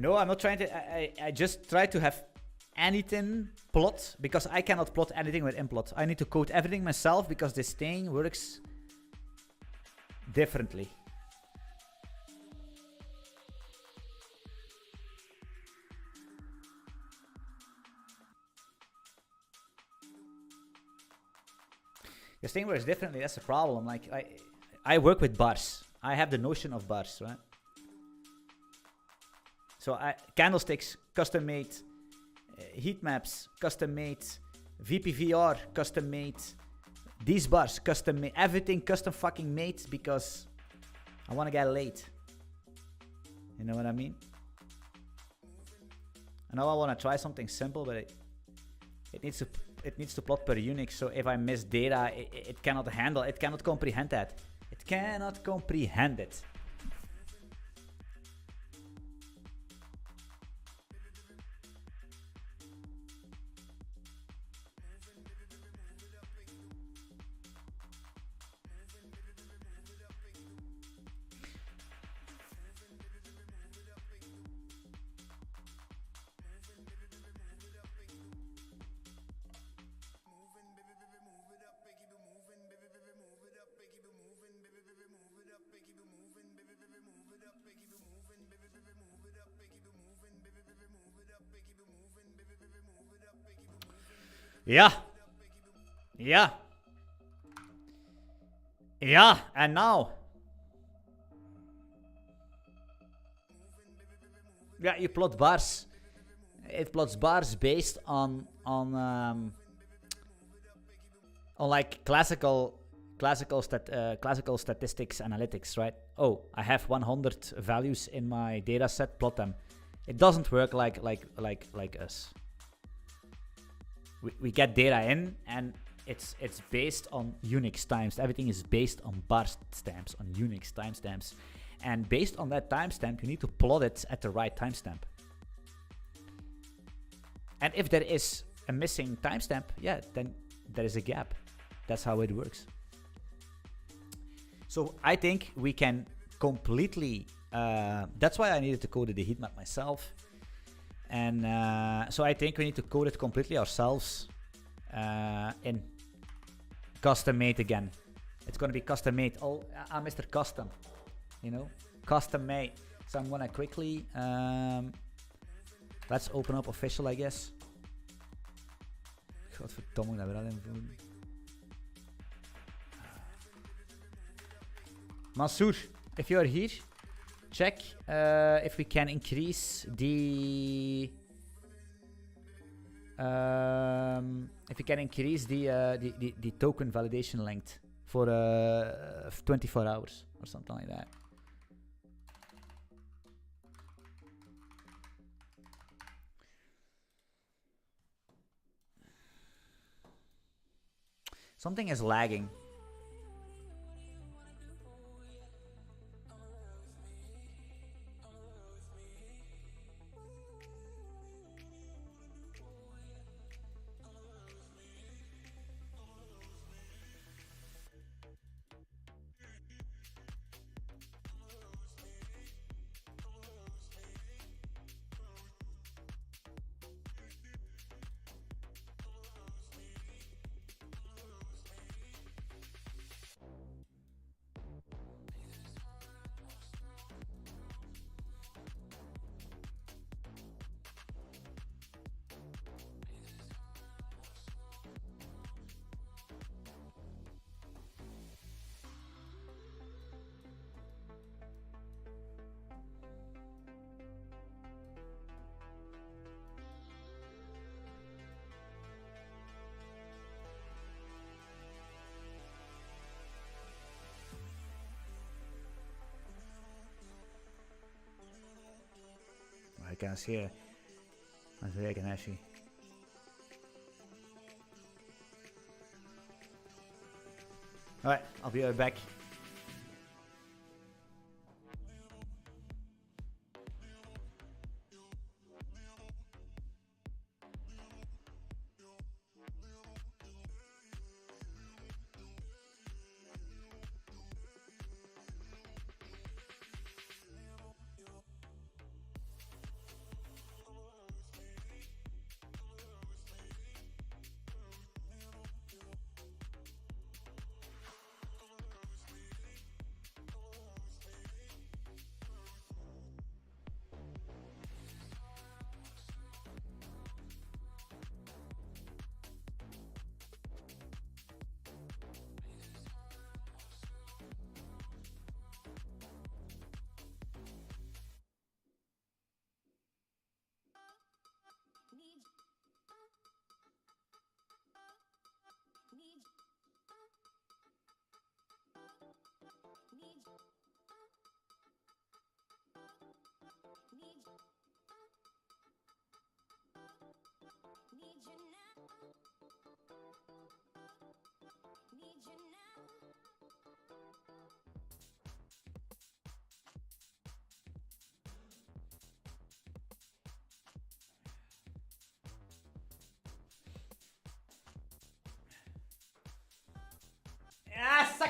No, I'm not trying to. I just try to have anything plot because I cannot plot anything with implot. I need to code everything myself because this thing works differently. This thing works differently. That's the problem. Like I work with bars. I have the notion of bars, right? So candlesticks, custom made, heat maps, custom made, VPVR, custom made, these bars, custom made, everything custom fucking made because I want to get late. You know what I mean? I know I want to try something simple, but it needs to plot per Unix. So if I miss data, it cannot handle, it cannot comprehend that. It cannot comprehend it. Yeah. Yeah. Yeah, and now. Yeah, you plot bars. It plots bars based on like classical statistics analytics, right? Oh, I have 100 values in my data set, plot them. It doesn't work like us. We get data in and it's based on Unix times. Everything is based on bar stamps, on Unix timestamps. And based on that timestamp, you need to plot it at the right timestamp. And if there is a missing timestamp, yeah, then there is a gap. That's how it works. So I think we can completely, that's why I needed to code the heat map myself. And so I think we need to code it completely ourselves in custom made again. It's going to be custom made. Oh, I'm Mr. Custom, you know, custom made. So I'm going to quickly, let's open up official, I guess. Godverdomme, dat we dat invoeren. Mansour, if you are here, check if we can increase the the token validation length for 24 hours or something like that. Something is lagging. I can see it. I can actually. Alright, I'll be right back.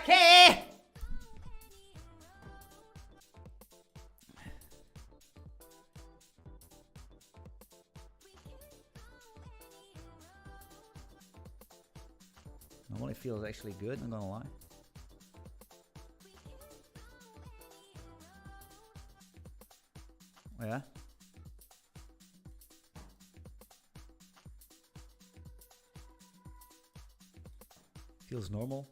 Okay. Normally feels actually good, I'm gonna lie. Yeah. Feels normal.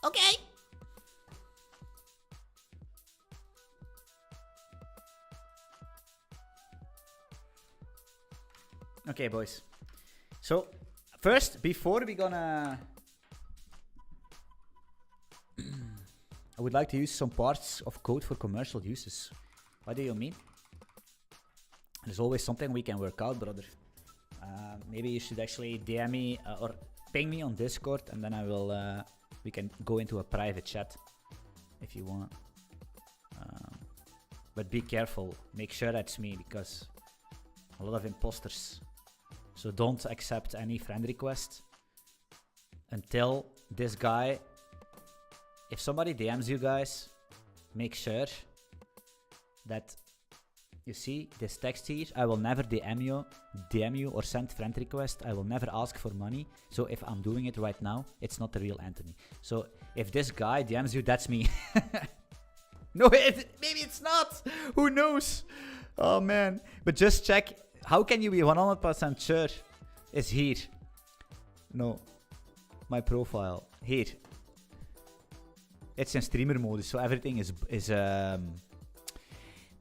Okay. Okay, boys. So, first, before we gonna... I would like to use some parts of code for commercial uses. What do you mean? There's always something we can work out, brother. Maybe you should actually DM me or ping me on Discord, and then I will... we can go into a private chat if you want. But be careful. Make sure that's me, because a lot of imposters. So don't accept any friend request until this guy... If somebody DMs you guys, make sure that you see this text here. I will never DM you or send friend request. I will never ask for money. So if I'm doing it right now, it's not the real Anthony. So if this guy DMs you, that's me. No, maybe it's not. Who knows? Oh man. But just check. How can you be 100% sure? It's here. No. My profile. Here. It's in streamer mode, so everything is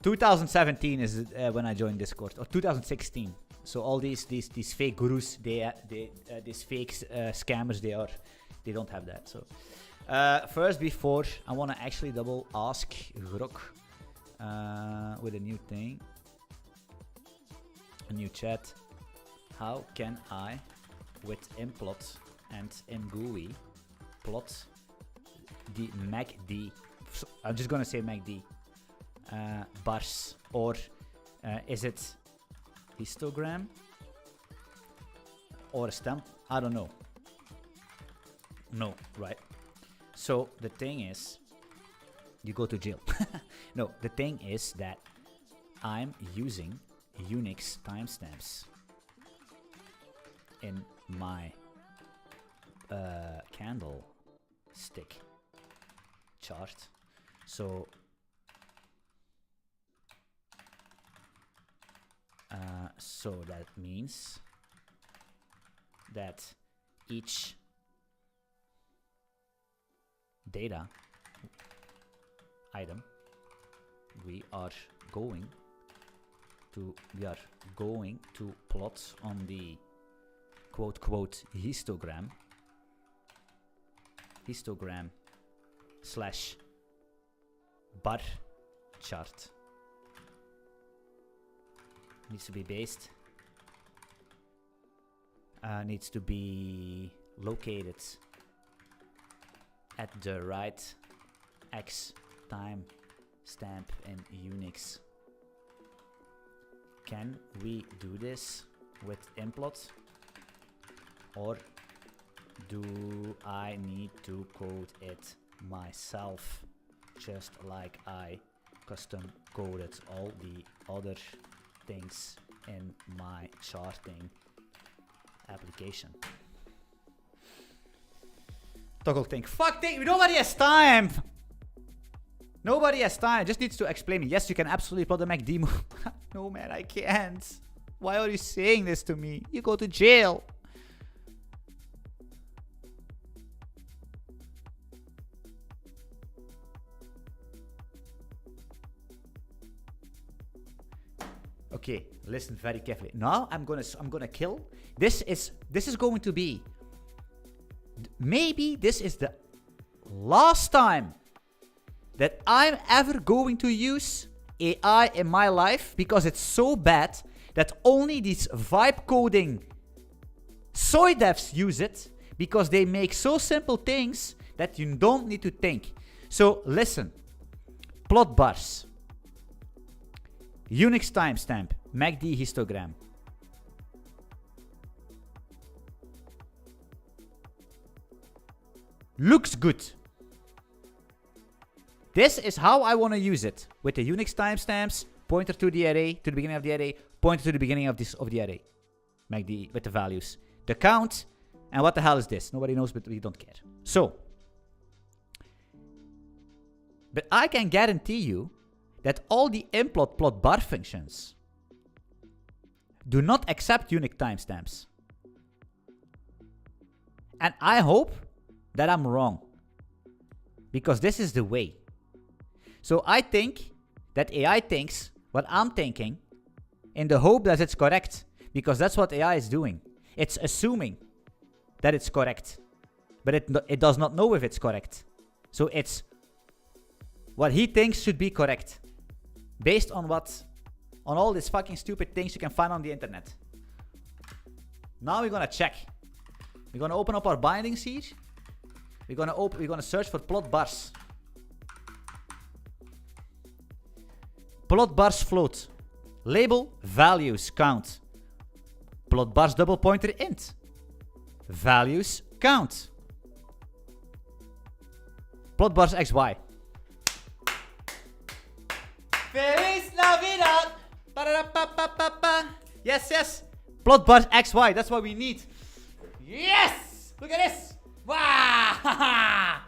2017 is when I joined Discord, or 2016. So all these fake gurus, these fake scammers, they don't have that. So first, before I want to actually double ask Grok with a new thing, a new chat. How can I, with implot and mgui, plot the MACD? I'm just gonna say MACD bars, or is it histogram or a stamp? I don't know. No, right? So the thing is, you go to jail. No, the thing is that I'm using Unix timestamps in my candlestick chart. So that means that each data item we are going to plot on the quote histogram slash bar chart needs to be based, needs to be located at the right X time stamp in Unix. Can we do this with implot, or do I need to code it myself, just like I custom coded all the other things in my charting application? Toggle think. Fuck, nobody has time! Nobody has time. Just needs to explain me. Yes, you can absolutely plot the MACD move. No, man, I can't. Why are you saying this to me? You go to jail. Okay, listen very carefully. Now I'm gonna kill. This is going to be, maybe this is the last time that I'm ever going to use AI in my life, because it's so bad that only these vibe coding soy devs use it because they make so simple things that you don't need to think. So listen, plot bars, Unix timestamp, MACD histogram. Looks good. This is how I want to use it, with the Unix timestamps, pointer to the array, to the beginning of the array, pointer to the beginning of the array. MACD with the values. The count, and what the hell is this? Nobody knows, but we don't care. So, but I can guarantee you that all the implot plot bar functions do not accept Unix timestamps. And I hope that I'm wrong, because this is the way. So I think that AI thinks what I'm thinking in the hope that it's correct, because that's what AI is doing. It's assuming that it's correct, but it does not know if it's correct. So it's what he thinks should be correct, based on all these fucking stupid things you can find on the internet. Now we're gonna check. We're gonna open up our bindings here. We're gonna search for plot bars. Plot bars float. Label values count. Plot bars double pointer int. Values count. Plot bars xy. Feliz Navidad. Yes, yes. Plot bars xy. That's what we need. Yes! Look at this. Wow!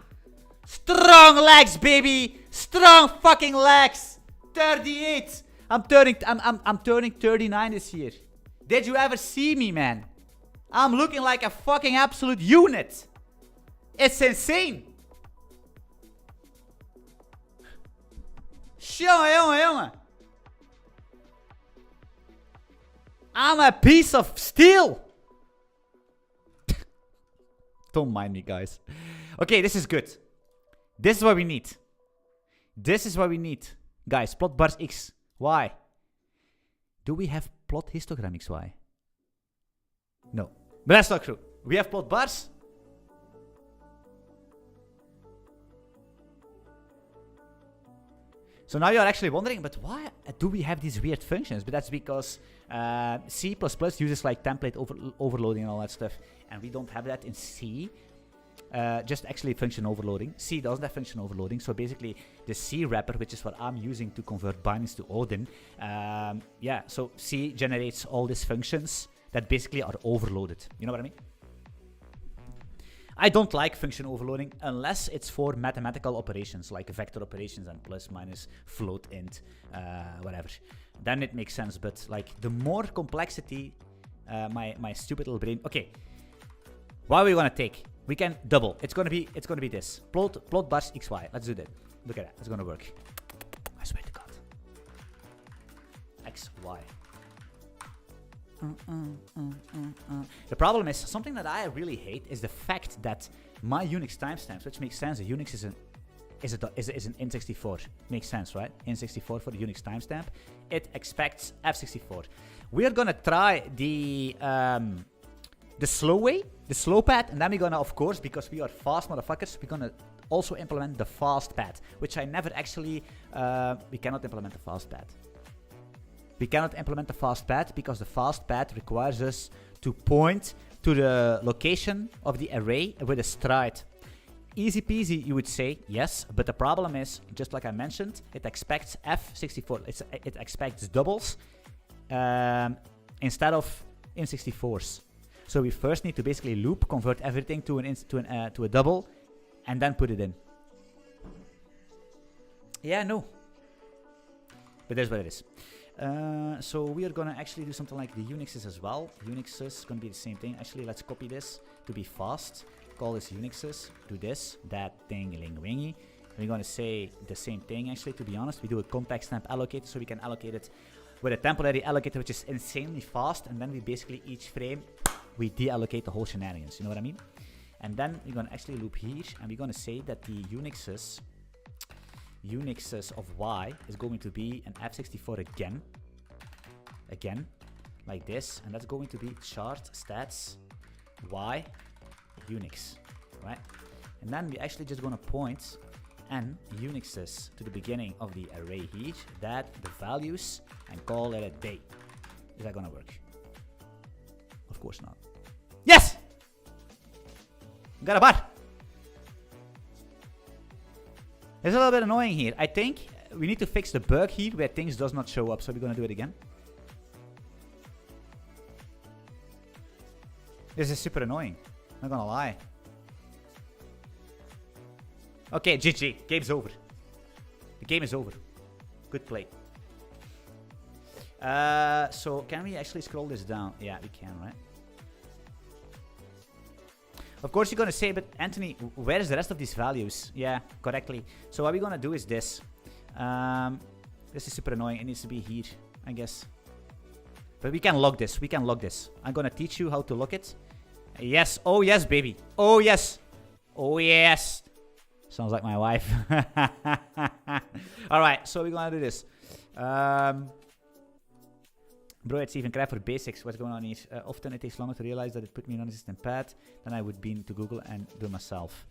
Strong legs, baby. Strong fucking legs. 38. I'm turning 39 this year. Did you ever see me, man? I'm looking like a fucking absolute unit. It's insane. Jongen. I'm a piece of steel. Don't mind me, guys. Okay, this is good. This is what we need. This is what we need. Guys, plot bars x, y. Do we have plot histogram xy? No. But that's not true. We have plot bars. So now you are actually wondering, but why do we have these weird functions? But that's because C++ uses like template overloading and all that stuff. And we don't have that in C. Just actually function overloading. C doesn't have function overloading. So basically the C wrapper, which is what I'm using to convert bindings to Odin. Yeah, so C generates all these functions that basically are overloaded. You know what I mean? I don't like function overloading unless it's for mathematical operations like vector operations and plus, minus, float, int, whatever. Then it makes sense. But like the more complexity, my stupid little brain. Okay, what are we gonna take? We can double. It's gonna be this plot bars xy. Let's do that. Look at that. It's gonna work. I swear to God. XY. The problem is, something that I really hate is the fact that my Unix timestamps, which makes sense, the Unix is an int64. Makes sense, right? int64 for the Unix timestamp. It expects f64. We are gonna try the slow way, the slow path, and then we're gonna, of course, because we are fast motherfuckers, we're gonna also implement the fast path, which I never actually. We cannot implement the fast path. We cannot implement the fast path because the fast path requires us to point to the location of the array with a stride. Easy peasy, you would say, yes, but the problem is, just like I mentioned, it expects f64. It expects doubles instead of int64s. So we first need to basically loop, convert everything to a double, and then put it in. Yeah, no. But that's what it is. So we are gonna actually do something like the Unixes as well. Unixes is gonna be the same thing. Actually, let's copy this to be fast. Call this Unixes. Do this, that thing, ling wingy. We're gonna say the same thing. Actually, to be honest, we do a context stamp allocator, so we can allocate it with a temporary allocator, which is insanely fast. And then we basically each frame we deallocate the whole shenanigans. You know what I mean? And then we're gonna actually loop here, and we're gonna say that the Unixes of y is going to be an f64 again. like this, and that's going to be chart stats y Unix, right? And then we're actually just going to point n Unixes to the beginning of the array here, that the values, and call it a day. Is that going to work? Of course not. Yes! Got a bar. It's a little bit annoying here. I think we need to fix the bug here where things does not show up, so we're going to do it again. This is super annoying. Not gonna lie. Okay, GG. Game's over. The game is over. Good play. So can we actually scroll this down? Yeah, we can, right? Of course you're gonna say, but Anthony, where is the rest of these values? Yeah, correctly. So what we're gonna do is this. This is super annoying. It needs to be here, I guess. But we can log this. We can log this. I'm gonna teach you how to log it. Yes. Oh, yes, baby. Oh, yes. Oh, yes. Sounds like my wife. All right. So we're going to do this. Bro, it's even crap for basics. What's going on here? Often it takes longer to realize that it put me on a non-existent path than I would be to Google and do myself.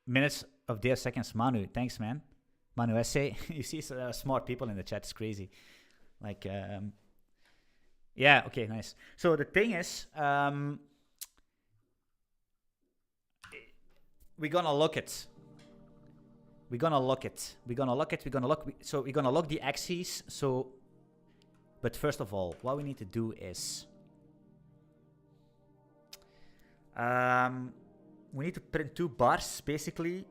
Minutes of their seconds. Manu. Thanks, man. Manu essay. You see, so there are smart people in the chat. It's crazy. Like, yeah, okay, nice. So the thing is, we're gonna look it. We're gonna look it. We're gonna look it. We're gonna look. So we're gonna look the axes. So, but first of all, what we need to do is, we need to print 2 bars, basically.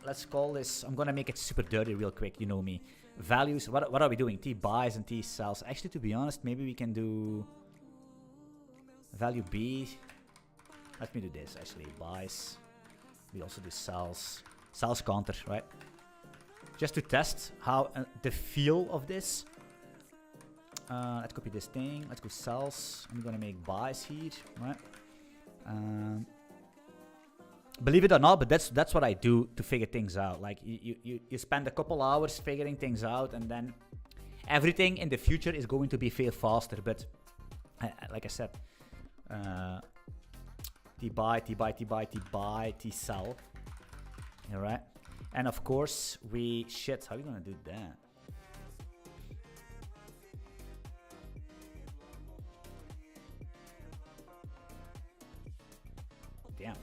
Let's call this. I'm gonna make it super dirty real quick. You know me. Values. What are we doing? T buys and T sells. Actually, to be honest, maybe we can do value B. Let me do this. Actually, buys. We also do sells. Sells counter, right? Just to test how the feel of this. Let's copy this thing. Let's go sells. I'm gonna make buys here, right? Believe it or not, but that's what I do to figure things out. Like you spend a couple hours figuring things out, and then everything in the future is going to be way faster. But like I said, T buy, T buy, T buy, T buy, T sell. All right, and of course we shit. How are we gonna do that? Damn.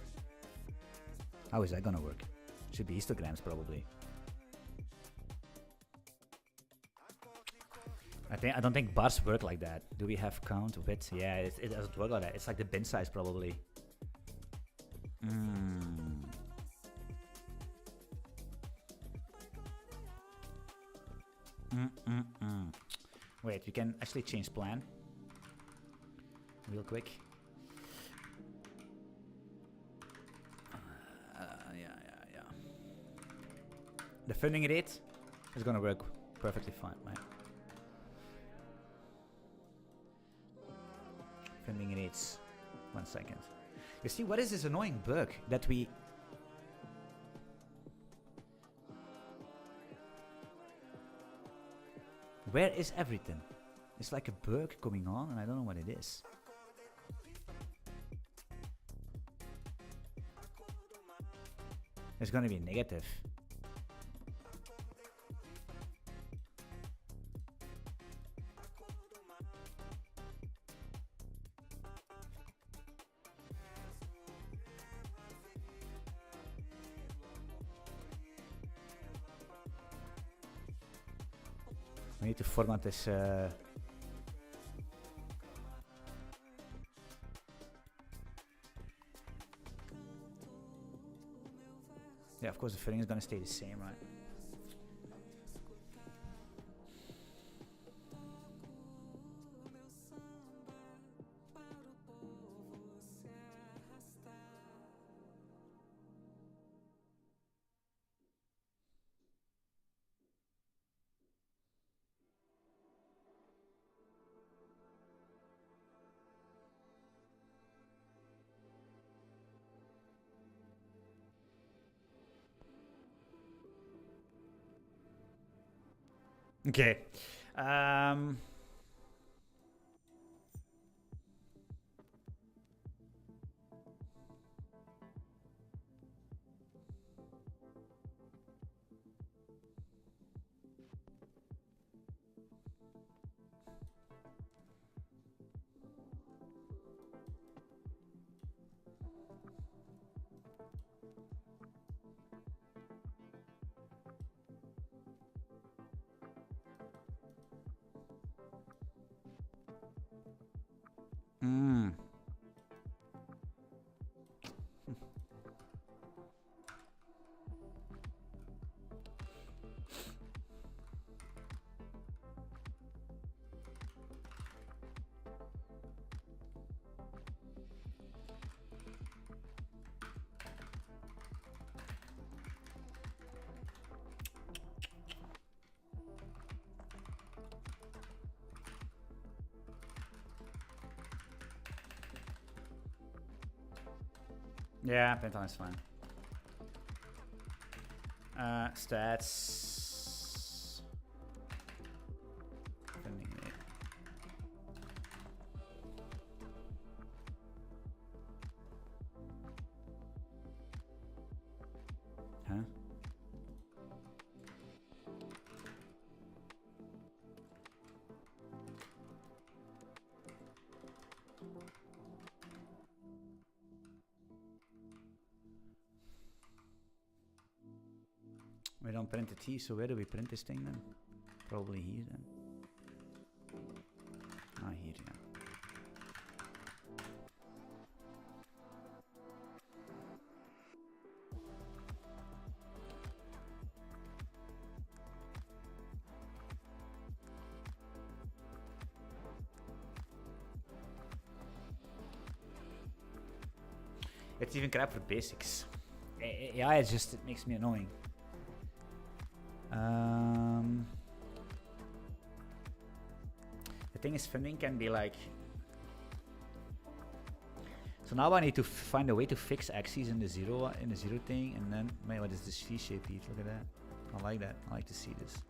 How is that gonna work? Should be histograms probably. I don't think bars work like that. Do we have count width? Yeah, it doesn't work like that. It's like the bin size probably. Wait, we can actually change plan real quick. Yeah. The funding rate is gonna work perfectly fine, right? Funding rates. 1 second. You see, what is this annoying bug that we... Where is everything? It's like a bug going on and I don't know what it is. It's gonna be negative. We need to format this. Yeah, of course the filling is gonna stay the same, right? Okay. Yeah, Penton is fine. Stats. Huh? We don't print the T, so where do we print this thing then? Probably here then. Ah, here, yeah. It's even crap for basics. Yeah, it makes me annoying. The thing is, funding can be like. So now I need to find a way to fix axes in the zero thing, and then man, what is this C shape here? Look at that. I like that. I like to see this.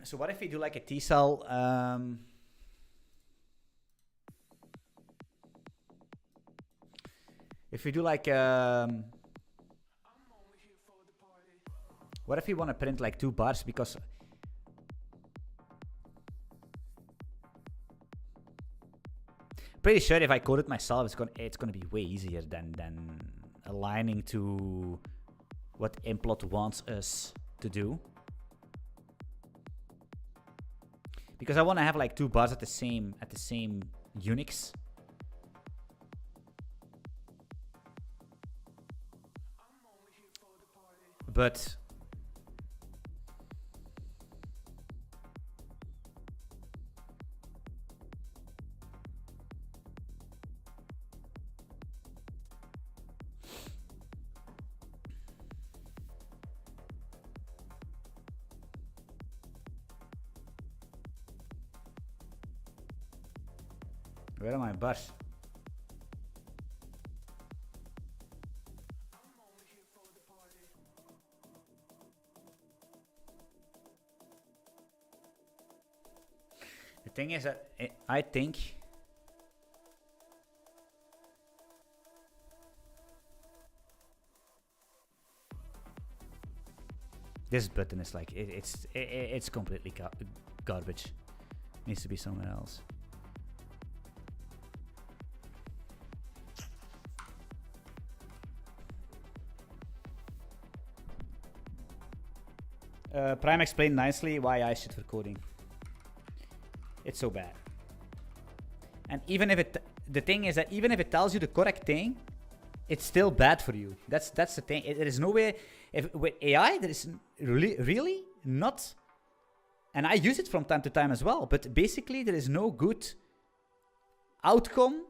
So what if we do like a T-cell? If we do like what if we want to print like 2 bars? Because pretty sure if I code it myself, it's gonna be way easier than aligning to what implot wants us to do. Because I want to have like 2 bars at the same Unix. But where are my bars? The thing is that I think this button is like it's completely garbage. Needs to be somewhere else. Prime explained nicely why I shit for coding. It's so bad. And even if the thing is that even if it tells you the correct thing, it's still bad for you. That's the thing. There is no way. With AI, there is really not And I use it from time to time as well. But basically, there is no good outcome.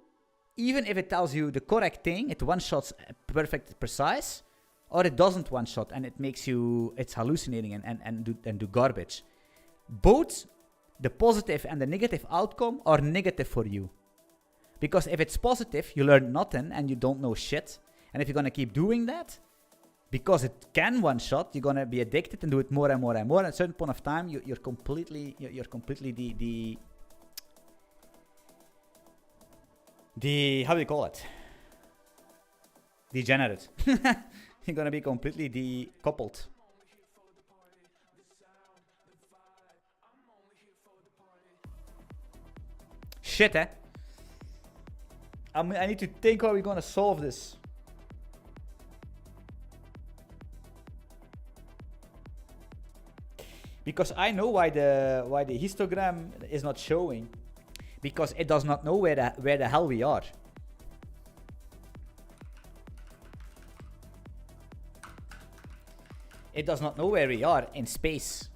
Even if it tells you the correct thing, it one-shots perfect precise, or it doesn't one-shot and it makes you, it's hallucinating and do garbage. Both the positive and the negative outcome are negative for you. Because if it's positive, you learn nothing and you don't know shit. And if you're going to keep doing that, because it can one-shot, you're going to be addicted and do it more and more and more. And at a certain point of time, you're completely how do you call it? Degenerate. You're going to be completely decoupled. Shit, eh? I need to think how we're going to solve this. Because I know why the histogram is not showing. Because it does not know where the hell we are. It does not know where we are in space.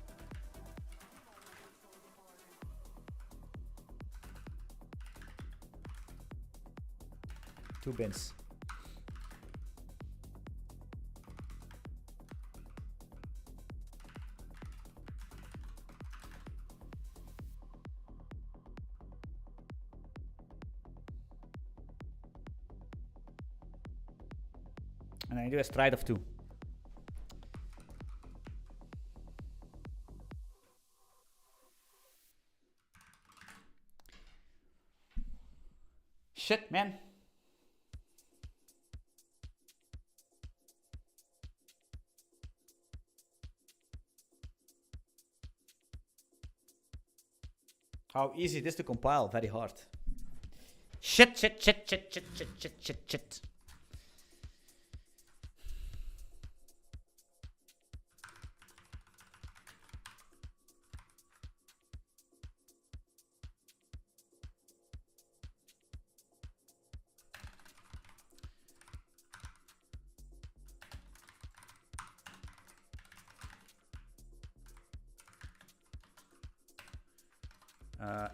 Two bins. And I do a stride of 2. Shit, man. How easy it is to compile, very hard. Shit.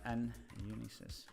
And Unisys.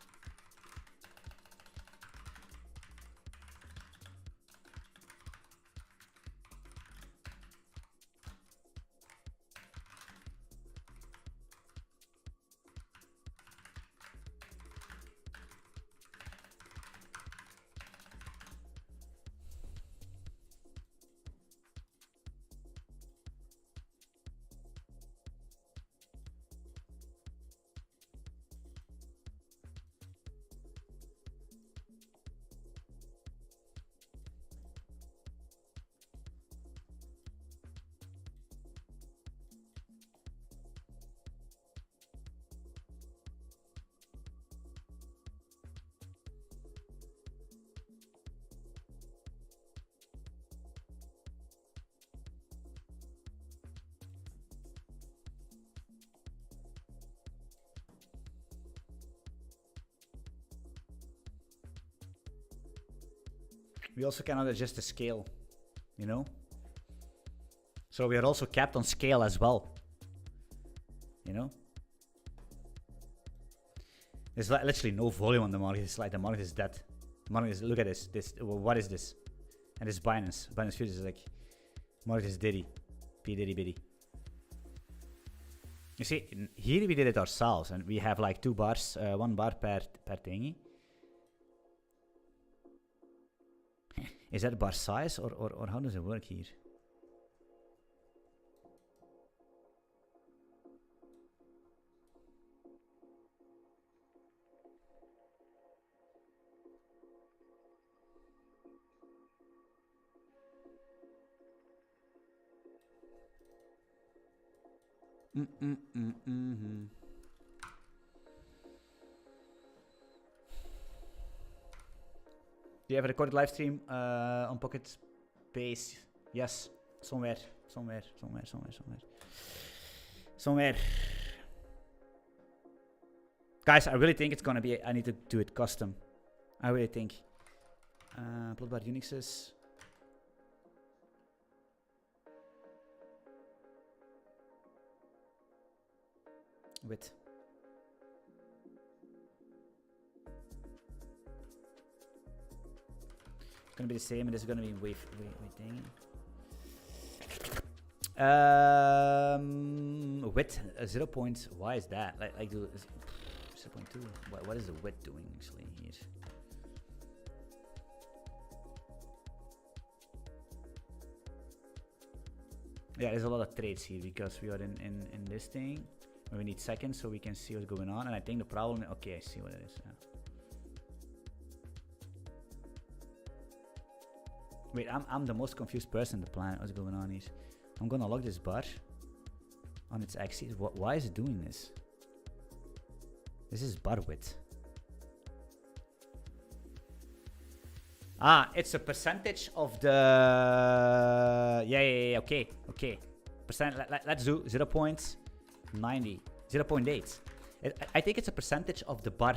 We also cannot adjust the scale, you know? So we are also capped on scale as well, you know? There's literally no volume on the market. It's like the market is dead. The market is, look at this. What is this? And this Binance Futures is like, market is Diddy. P Diddy Biddy. You see, here we did it ourselves and we have like 2 bars, 1 bar per thingy. Is that bar size or how does it work here? Do you have a recorded live stream on Pocket Base? Yes, somewhere. Guys, I really think it's gonna be. I need to do it custom. I really think. Plot bar Unixes. Width. It's gonna be the same, and this is gonna be wait, dang it. Width 0 points. Why is that? Like do 0.2. What is the width doing actually here? Yeah, there's a lot of trades here because we are in this thing where we need seconds so we can see what's going on. And I think the problem, okay, I see what it is. Yeah. Wait, I'm the most confused person on the planet. What's going on here? I'm gonna lock this bar on its axis. Why is it doing this? This is bar width. Ah, it's a percentage of the... Yeah, okay. Let's do 0.90, 0.8. I think it's a percentage of the bar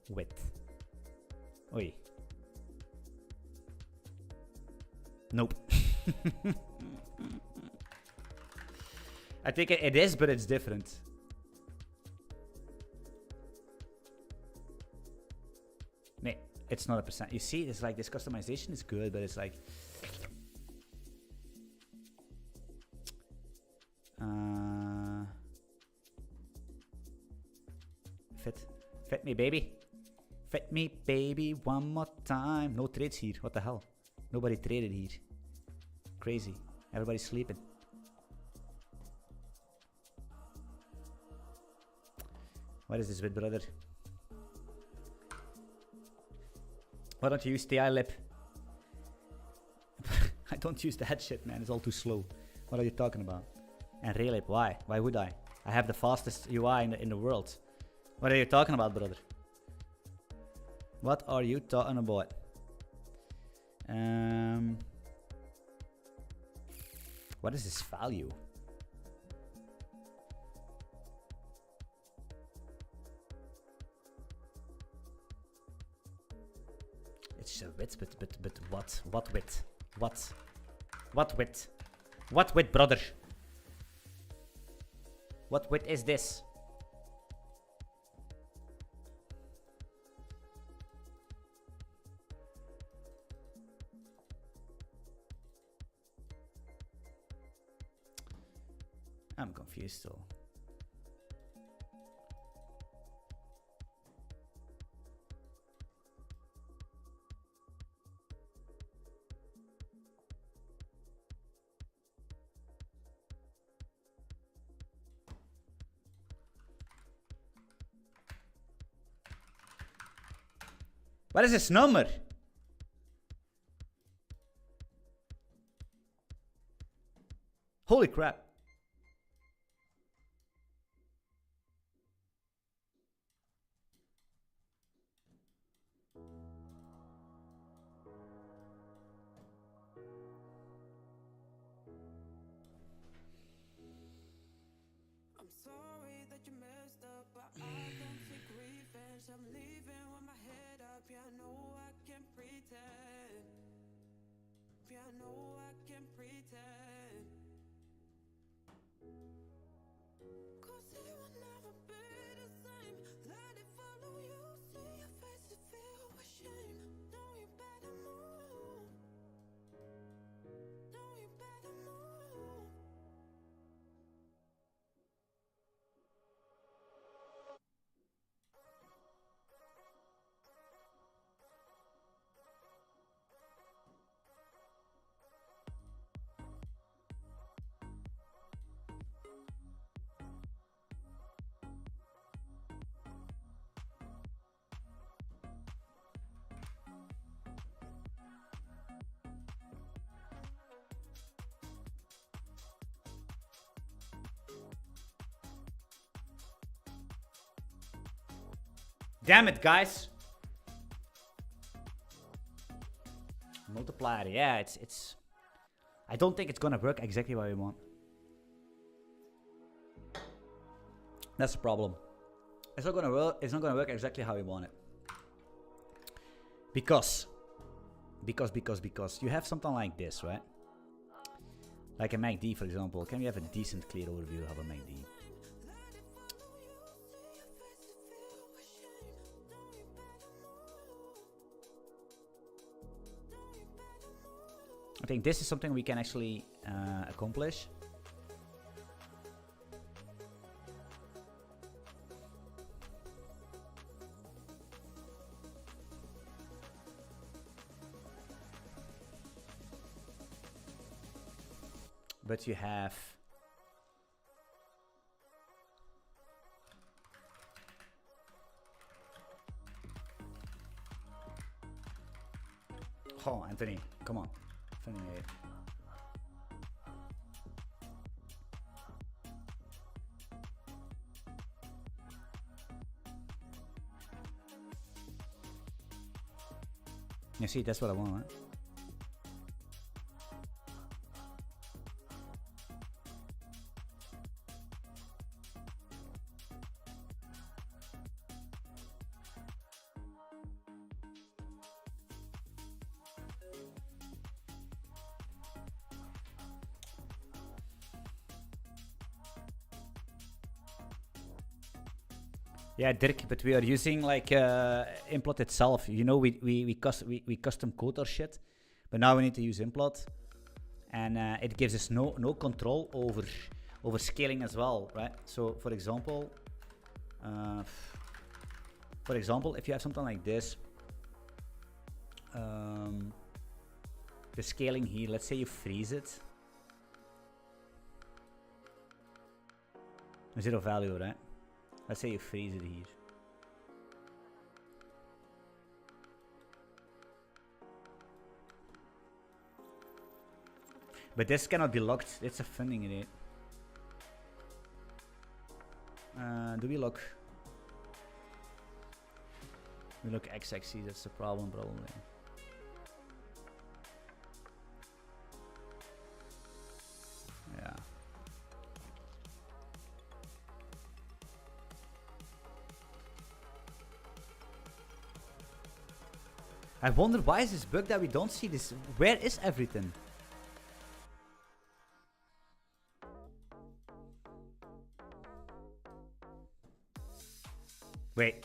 width. Oi. Nope. I think it is, but it's different. Nee. It's not a percent. You see, it's like this customization is good, but it's like fit me, baby. Fit me, baby, one more time. No trades here. What the hell? Nobody traded here. Crazy. Everybody's sleeping. What is this with, brother? Why don't you use TI lip? I don't use that shit, man. It's all too slow. What are you talking about? And Raylip, why? Why would I? I have the fastest UI in the world. What are you talking about, brother? What are you talking about? What is this value? It's a width, but what? What width? What? What width? What width, brother? What width is this? I'm confused still. What is this number? Holy crap. I'm sorry that you messed up, but I don't take revenge. I'm leaving with my head up. Yeah, I know I can pretend. Yeah, I know I can pretend. 'Cause it will never be the same. Let it follow you. See your face and feel ashamed. No, you better move. No, you better move. Damn it, guys. Multiplier, yeah, it's I don't think it's gonna work exactly what we want. That's the problem. It's not gonna work exactly how we want it. Because you have something like this, right? Like a MACD, for example. Can we have a decent clear overview of a MACD? I think this is something we can actually accomplish. But you have oh, Anthony, come on. Funny mate. You see, that's what I want, right? Yeah, Dirk, but we are using like implot itself. You know, we custom code our shit, but now we need to use implot, and it gives us no control over scaling as well, right? So, for example, if you have something like this, the scaling here, let's say you freeze it, 0 value, right? Let's say you freeze it here. But this cannot be locked. It's a funding rate. Do we lock? We look x-axis. That's the problem, probably. Yeah. I wonder why is this bug that we don't see this? Where is everything? Wait.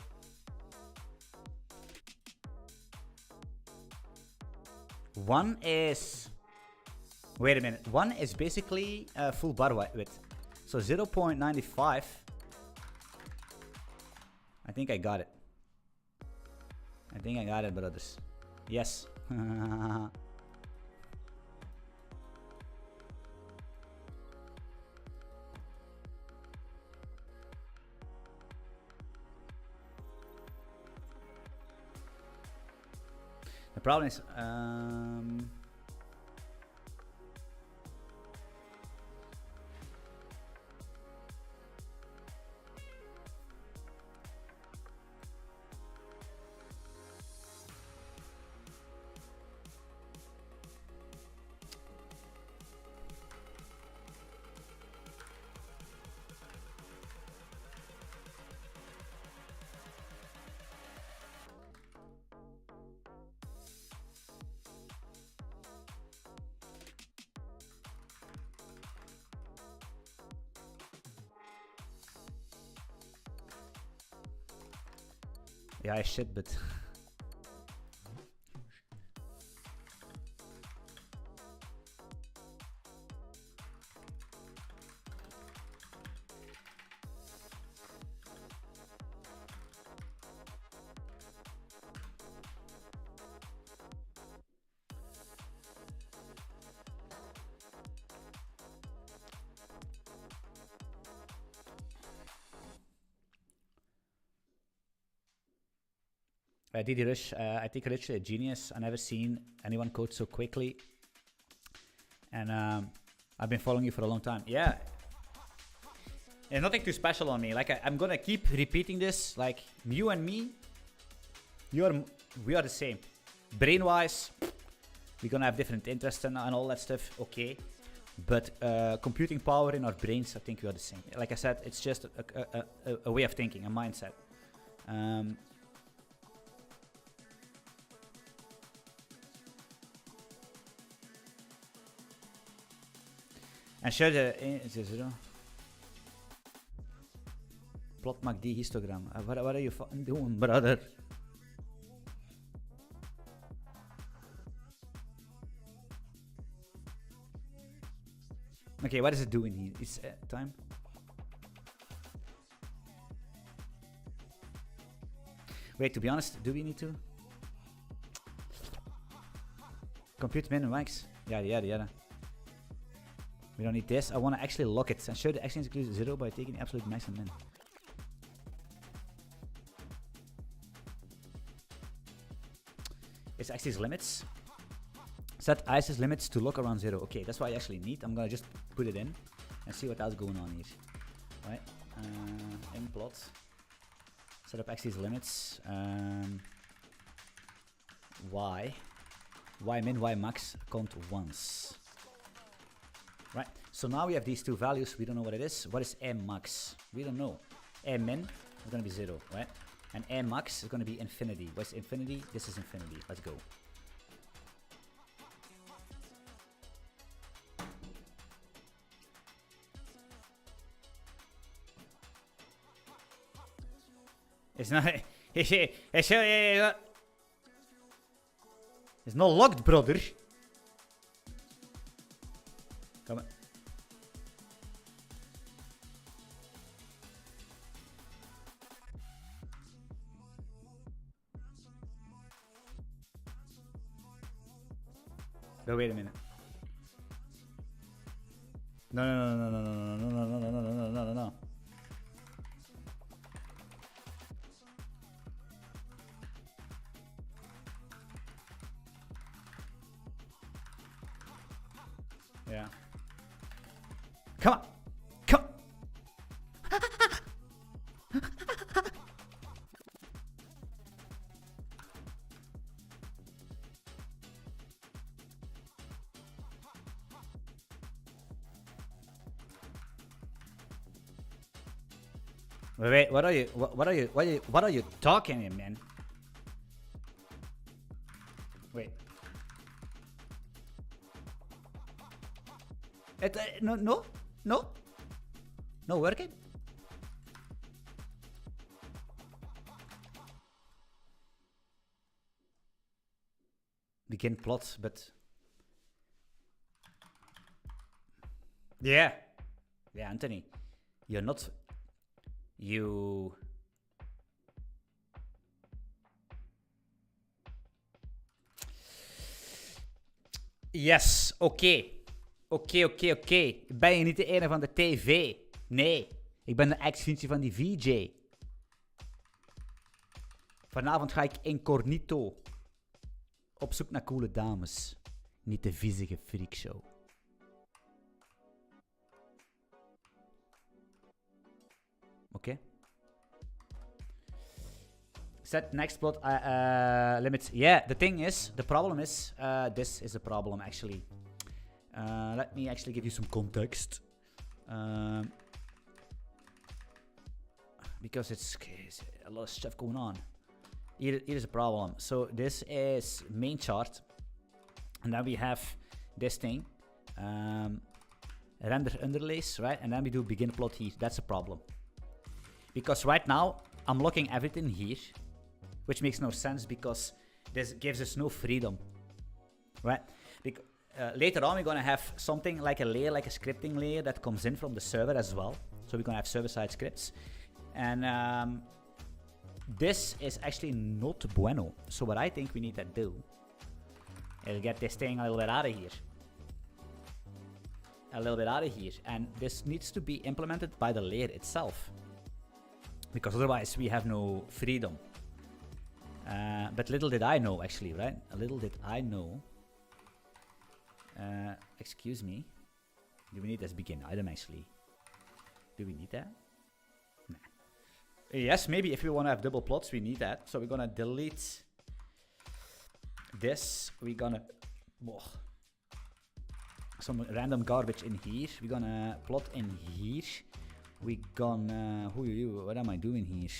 One is... Wait a minute. One is basically full bar width. So 0.95. I think I got it. I think I got it, brothers. Yes. The problem is, yeah, I shit, but Didi Rush, I think literally a genius. I never seen anyone code so quickly, and I've been following you for a long time. Yeah, there's nothing too special on me. Like I'm gonna keep repeating this. Like you and me, we are the same. Brain-wise, we're gonna have different interests and all that stuff. Okay, but computing power in our brains, I think we are the same. Like I said, it's just a way of thinking, a mindset. En share the plot maakt die histogram. What are you fucking doing, brother? Okay, what is it doing here? It's time. Wait, to be honest, do we need to? Compute min and max. Yada. We don't need this. I want to actually lock it and show the actions include 0 by taking the absolute max and min. It's axis limits. Set ISIS limits to lock around 0. Okay, that's what I actually need. I'm gonna just put it in and see what else going on here. Right. Implot. Set up axis limits. Y min, Y max, count once. Right, so now we have these two values. We don't know what it is. What is M max? We don't know. M min is going to be 0, right? And M max is going to be infinity. What's infinity? This is infinity. Let's go. It's not. It's not locked, brother. Come on. But wait a minute. No. Yeah. Come on. Come. Wait, what are you talking in, man? Wait. No working. Begin plot, but yeah, Anthony, you're not. You. Yes, oké. Oké. Ben je niet de ene van de tv? Nee, ik ben de ex-vriendje van die VJ. Vanavond ga ik incognito op zoek naar coole dames. Niet de viezige freakshow. Okay. Set next plot limits. Yeah, the problem is, this is a problem actually. Let me actually give you some context. Because it's a lot of stuff going on. Here is a problem. So this is main chart. And then we have this thing. Render underlays, right? And then we do begin plot here. That's a problem. Because right now, I'm locking everything here, which makes no sense because this gives us no freedom, right? Later on, we're going to have something like a layer, like a scripting layer that comes in from the server as well. So we're going to have server-side scripts. And this is actually not bueno. So what I think we need to do is get this thing a little bit out of here. And this needs to be implemented by the layer itself. Because otherwise we have no freedom. But little did I know, actually, right? Little did I know. Excuse me. Do we need this begin item, actually? Do we need that? Nah. Yes, maybe if we want to have double plots, we need that. So we're going to delete this. We're going to... some random garbage in here. We're going to plot in here. We gonna what am I doing here?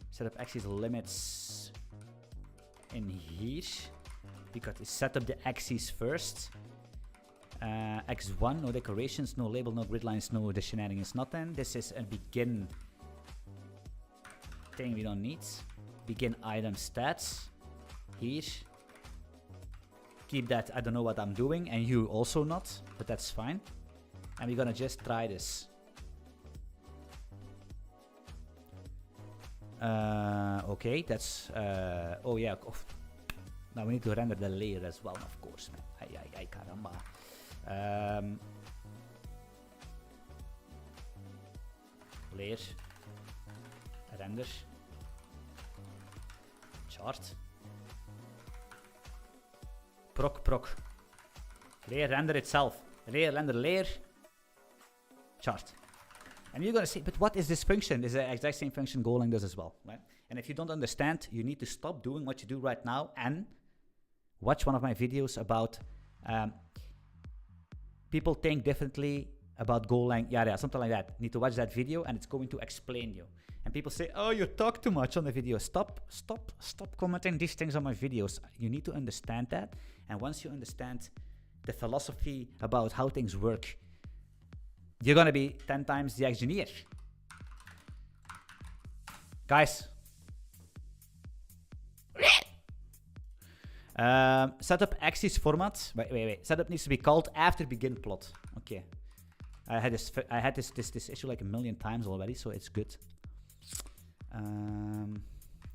Set up axis limits in here because it set up the axis first. X1, no decorations, no label, no grid lines, no the shenanigans, nothing. This is a begin thing we don't need. Begin item stats here. Keep that. I don't know what I'm doing, and you also not, but that's fine. And we're gonna just try this. Okay, that's oh yeah. Now we need to render the layer as well, of course, man. Ay caramba. Layer, render, chart, proc, layer render itself, layer render layer, chart. And you're gonna say, but what is this function? This is the exact same function Golang does as well, right? And if you don't understand, you need to stop doing what you do right now and watch one of my videos about people think differently about Golang, yeah, something like that. You need to watch that video and it's going to explain you. And people say, oh, you talk too much on the video. Stop commenting these things on my videos. You need to understand that. And once you understand the philosophy about how things work, you're gonna be 10 times the engineer. Guys. Setup axis format. Wait. Setup needs to be called after begin plot. Okay. I had this issue like a million times already, so it's good.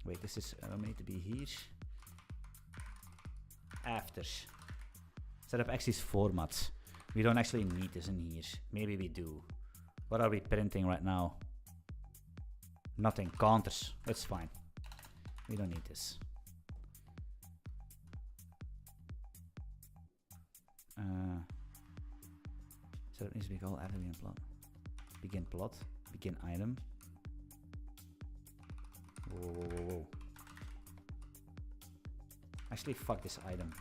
Wait, this is we need to be here. After. Setup axis format. We don't actually need this in here. Maybe we do. What are we printing right now? Nothing. Counters. That's fine. We don't need this. Setup needs to be called after begin plot. Begin plot. Begin item. Whoa. Actually, fuck this item.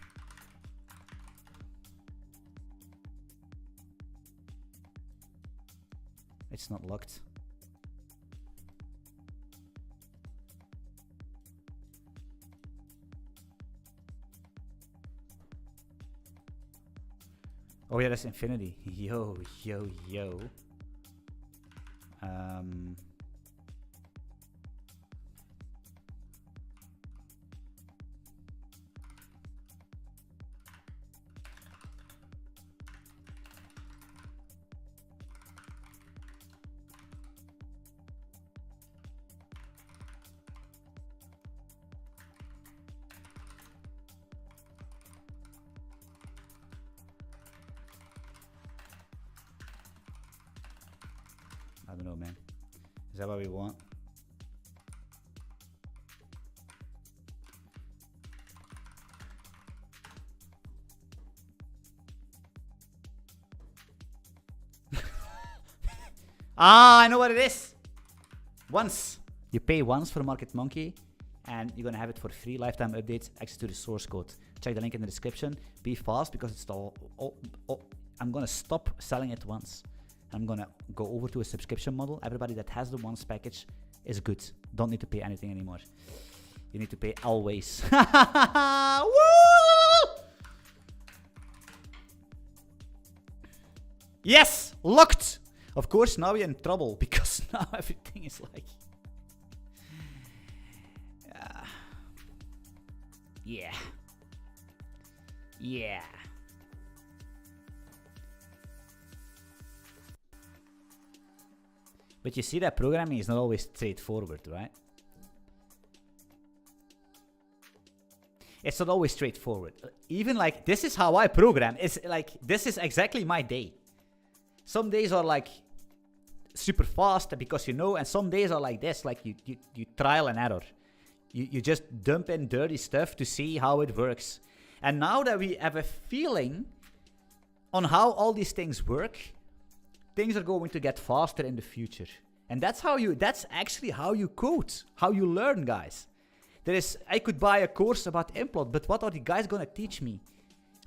It's not locked. Oh yeah, that's infinity. Yo. I don't know, man. Is that what we want? I know what it is. Once. You pay once for Market Monkey, and you're gonna have it for free, lifetime updates, access to the source code. Check the link in the description. Be fast because it's all I'm gonna stop selling it once. I'm gonna go over to a subscription model. Everybody that has the once package is good. Don't need to pay anything anymore. You need to pay always. Woo! Yes! Locked! Of course, now we're in trouble because now everything is like... Yeah. But you see that programming is not always straightforward, right? It's not always straightforward. Even like, this is how I program. It's like, this is exactly my day. Some days are like super fast because you know, and some days are like this, like you trial and error. You just dump in dirty stuff to see how it works. And now that we have a feeling on how all these things work, things are going to get faster in the future. And that's actually how you code, how you learn, guys. I could buy a course about implot, but what are the guys gonna teach me?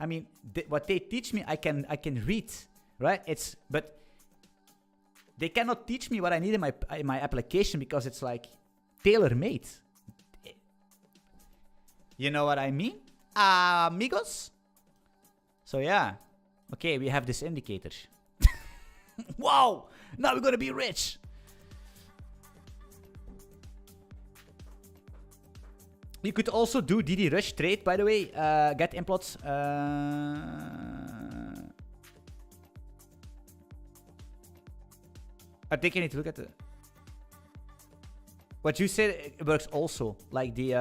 I mean, what they teach me, I can read, right? But they cannot teach me what I need in my application because it's like tailor-made. You know what I mean, amigos? So yeah, okay, we have this indicator. Wow, now we're gonna be rich. You could also do DD Rush trade, by the way. Get implots. I think you need to look at the... What you said it works also. Like the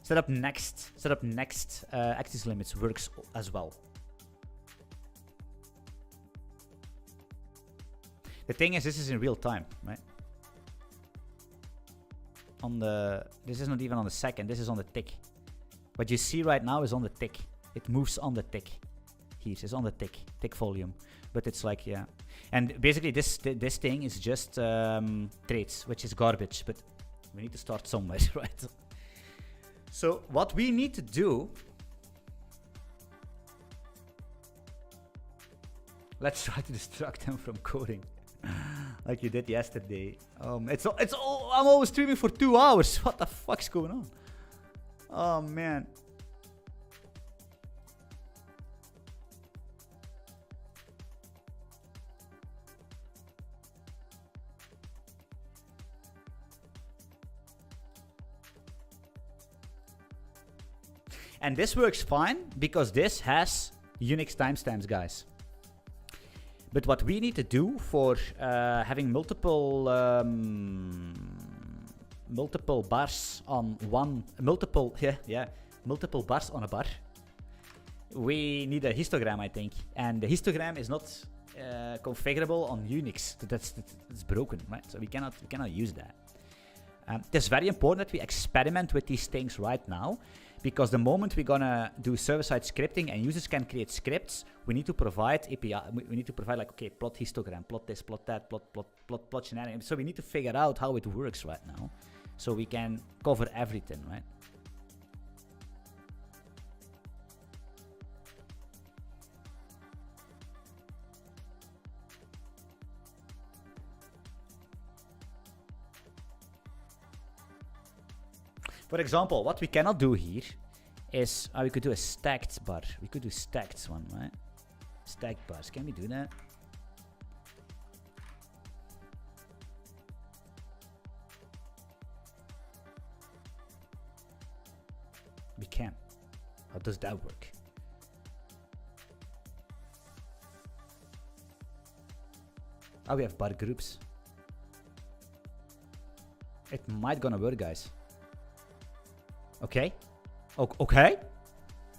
set up next access limits works as well. The thing is, this is in real time, right? On the... This is not even on the second, this is on the tick. What you see right now is on the tick. It moves on the tick. Here, it's on the tick volume. But it's like, yeah. And basically this thing is just traits, which is garbage. But we need to start somewhere, right? So what we need to do... Let's try to distract them from coding. Like you did yesterday. I'm always streaming for 2 hours. What the fuck's going on? Oh man. And this works fine because this has Unix timestamps, guys. But what we need to do for having multiple bars on multiple bars on a bar, we need a histogram, I think. And the histogram is not configurable on Unix. That's broken, right? So we cannot use that. It's very important that we experiment with these things right now, because the moment we're gonna do server-side scripting and users can create scripts, we need to provide API. We need to provide like, okay, plot histogram, plot this, plot that, plot shenanigans. So we need to figure out how it works right now, so we can cover everything, right? For example, what we cannot do here is we could do a stacked bar. We could do stacked one, right? Stacked bars. Can we do that? We can. How does that work? We have bar groups. It might gonna work, guys. Okay. Okay.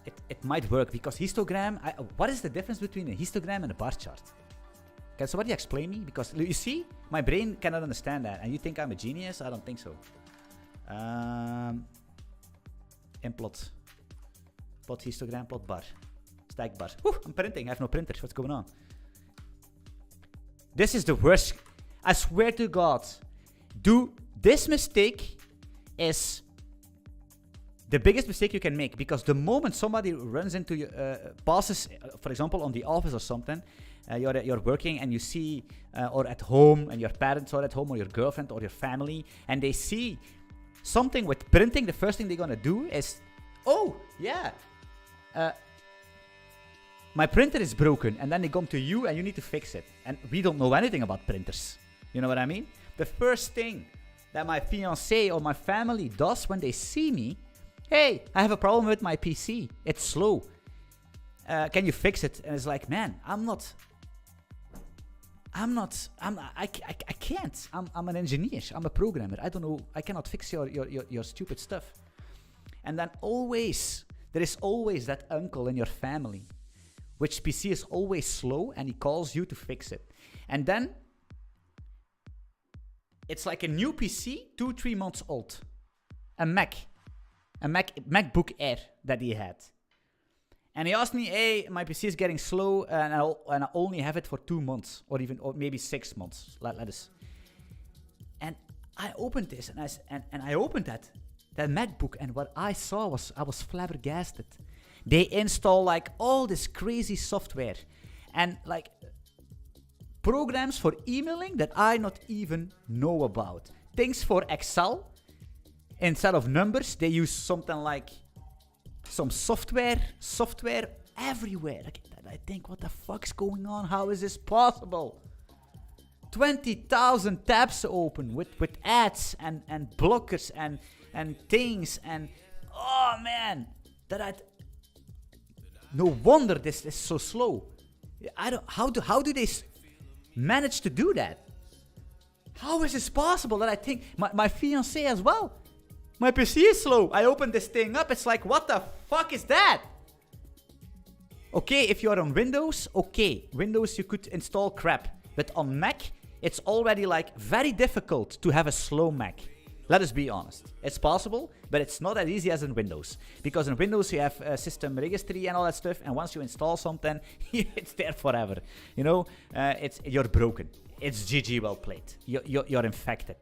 It might work because histogram... what is the difference between a histogram and a bar chart? Can somebody explain me? Because you see, my brain cannot understand that. And you think I'm a genius? I don't think so. Implot. Plot histogram, plot bar. Stack bar. Whew, I'm printing. I have no printer. What's going on? This is the worst. I swear to God. This mistake is... the biggest mistake you can make, because the moment somebody runs into you, passes, for example, on the office or something, you're working and you see, or at home, and your parents are at home, or your girlfriend, or your family, and they see something with printing, the first thing they're gonna do is, oh, yeah, my printer is broken, and then they come to you and you need to fix it. And we don't know anything about printers. You know what I mean? The first thing that my fiancé or my family does when they see me, hey, I have a problem with my PC. It's slow. Can you fix it? And it's like, man, I can't. I'm an engineer. I'm a programmer. I don't know. I cannot fix your stupid stuff. And then there is always that uncle in your family, which PC is always slow, and he calls you to fix it. And then it's like a new PC, 2-3 months old. A MacBook Air that he had. And he asked me, hey, my PC is getting slow, and I only have it for 2 months, or maybe 6 months. Let us. And I opened this, and I opened that MacBook, and what I saw was, I was flabbergasted. They install like all this crazy software, and like programs for emailing that I not even know about. Things for Excel. Instead of numbers, they use something like some software everywhere. I think, what the fuck's going on? How is this possible? 20,000 tabs open with ads and blockers and things, and oh man, no wonder this is so slow. How do they manage to do that? How is this possible that I think my fiancé as well? My PC is slow. I open this thing up. It's like, what the fuck is that? Okay, if you're on Windows, okay. Windows, you could install crap. But on Mac, it's already like very difficult to have a slow Mac. Let us be honest. It's possible, but it's not as easy as in Windows. Because in Windows, you have system registry and all that stuff. And once you install something, it's there forever. You know, you're broken. It's GG well played. You're infected.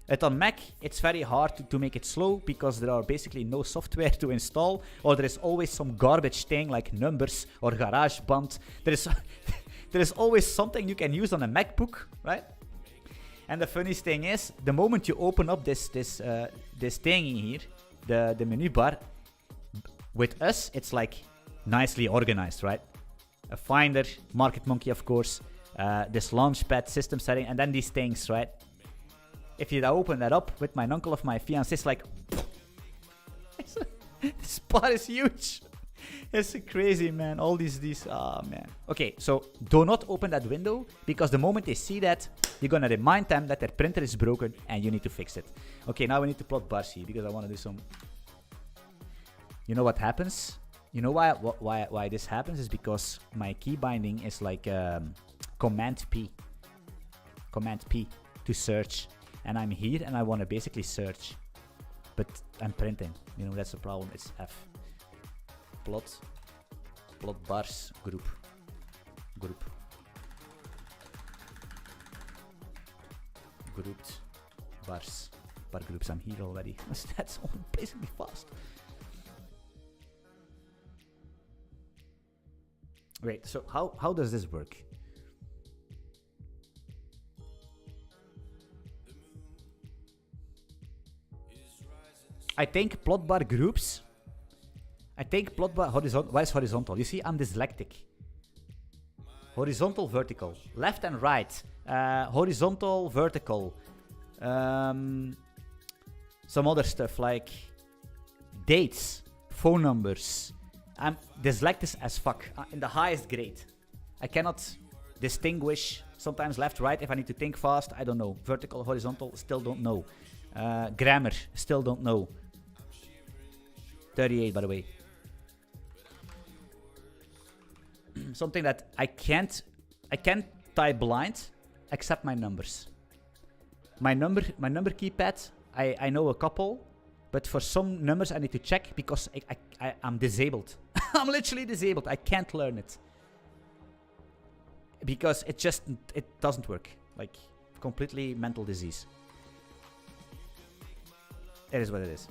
But on Mac, it's very hard to make it slow because there are basically no software to install, or there is always some garbage thing like Numbers or GarageBand. There is always something you can use on a MacBook, right? And the funniest thing is, the moment you open up this thingy here, the menu bar, with us, it's like nicely organized, right? A Finder, Market Monkey, of course, this Launchpad, system setting, and then these things, right? If you open that up with my uncle of my fiancé, it's like, this bar is huge. It's crazy, man. All these, man. Okay, so do not open that window, because the moment they see that, you're gonna remind them that their printer is broken and you need to fix it. Okay, now we need to plot bars here, because I want to do some... You know what happens? You know why this happens? Is because my key binding is like Command P. Command P to search. And I'm here and I want to basically search. But I'm printing. You know, that's the problem. It's F. Plot bars group. Grouped bars. Bar groups. I'm here already. That's all basically fast. Wait, so how does this work? I think plot bar groups. I think plot bar horizontal. Why is horizontal? You see, I'm dyslexic. Horizontal, vertical, left and right. Horizontal, vertical. Some other stuff like dates, phone numbers. I'm dyslexic as fuck in the highest grade. I cannot distinguish sometimes left, right. If I need to think fast, I don't know. Vertical, horizontal, still don't know. Grammar, still don't know. 38, by the way. Something that I can't type blind, except my numbers. My number keypad, I know a couple, but for some numbers I need to check because I'm disabled. I'm literally disabled. I can't learn it because it doesn't work. Like completely mental disease. It is what it is.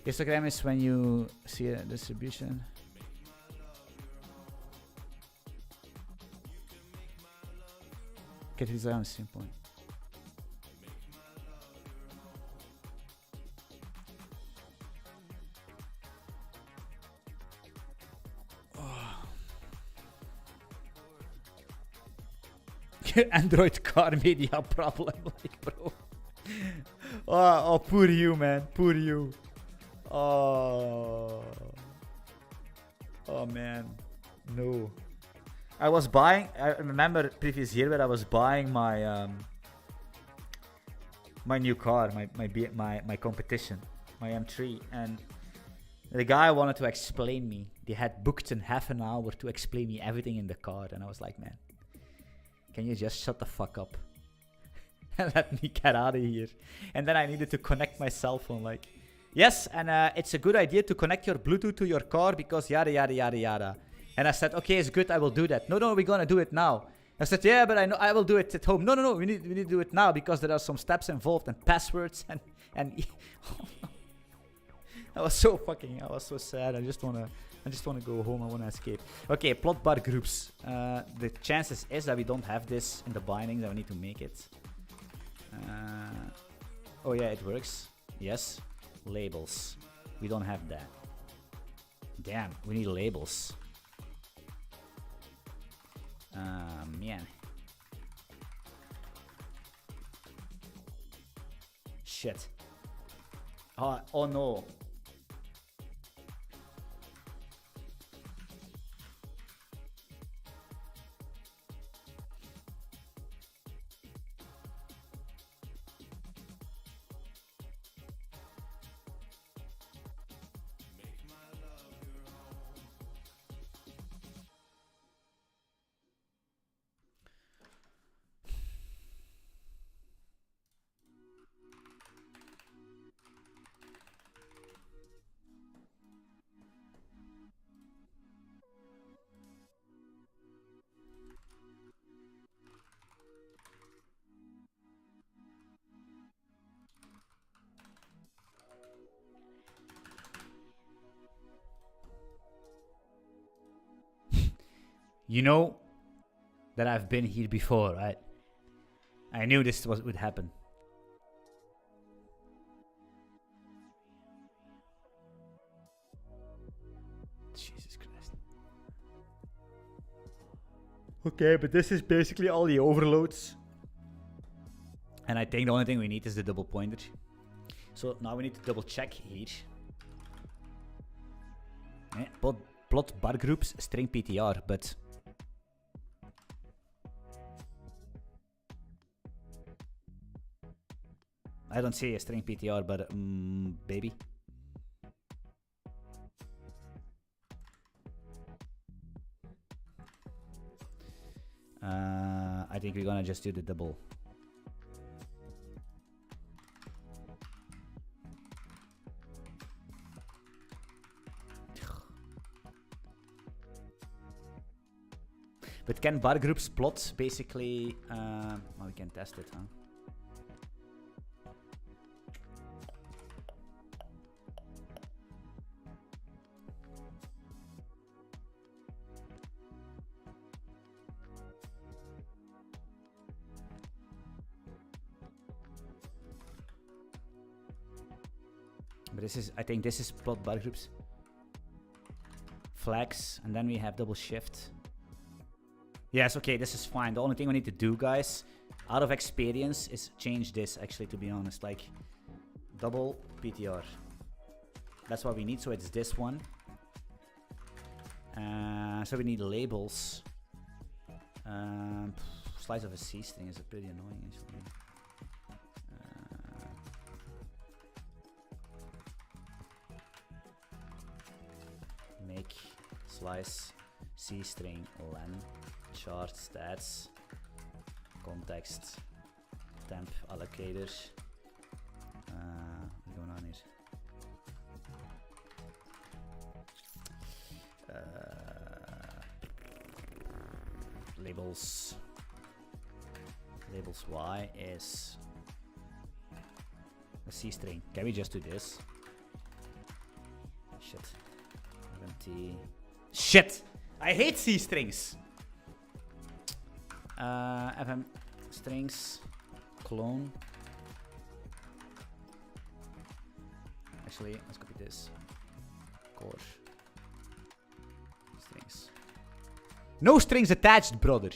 Histogram is when you see a distribution. Get design simple. Android car media problem, like, bro. Oh, poor you, man. Poor you. Oh man, no. I remember previous year where I was buying my my new car, my competition, my M3, and the guy wanted to explain me. They had booked in half an hour to explain me everything in the car, and I was like, man, can you just shut the fuck up and let me get out of here? And then I needed to connect my cell phone, like. Yes, and it's a good idea to connect your Bluetooth to your car because yada yada yada yada. And I said, okay, it's good, I will do that. No, we're gonna do it now. I said, yeah, but I will do it at home. No, we need to do it now because there are some steps involved and passwords and I was so sad. I just wanna go home. I wanna escape. Okay, plot bar groups. The chances is that we don't have this in the binding. That we need to make it. Oh yeah, it works. Yes. Labels. We don't have that. Damn, we need labels. Man. Shit. Oh no. You know that I've been here before, right? I knew this would happen. Jesus Christ. Okay, but this is basically all the overloads. And I think the only thing we need is the double pointer. So now we need to double check here. Plot bar groups, string PTR, but... I don't see a string PTR, but baby. I think we're gonna just do the double. But can bar groups plot basically? Well, we can test it, huh? But this is, I think this is plot bar groups. Flags, and then we have double shift. Yes, okay, this is fine. The only thing we need to do, guys, out of experience, is change this, actually, to be honest. Like, double PTR. That's what we need, so it's this one. So we need labels. Slice of a C string is pretty annoying, actually. Make slice C string len chart stats context temp allocator. What's going on here? Labels Y is a C string. Can we just do this? Shit. Shit! I hate C strings! FM strings clone. Actually, let's copy this. Core strings. No strings attached, brother!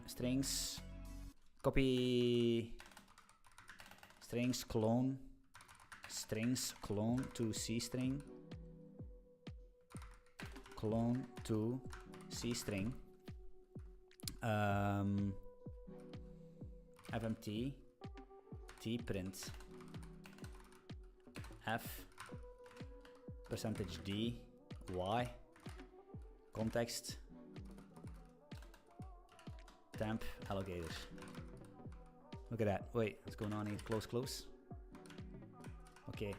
Strings. Copy. Strings clone. Strings clone to C string. Clone to C string. FMT T print F percentage D Y context temp allocator. Look at that. Wait, what's going on here? Close. Okay.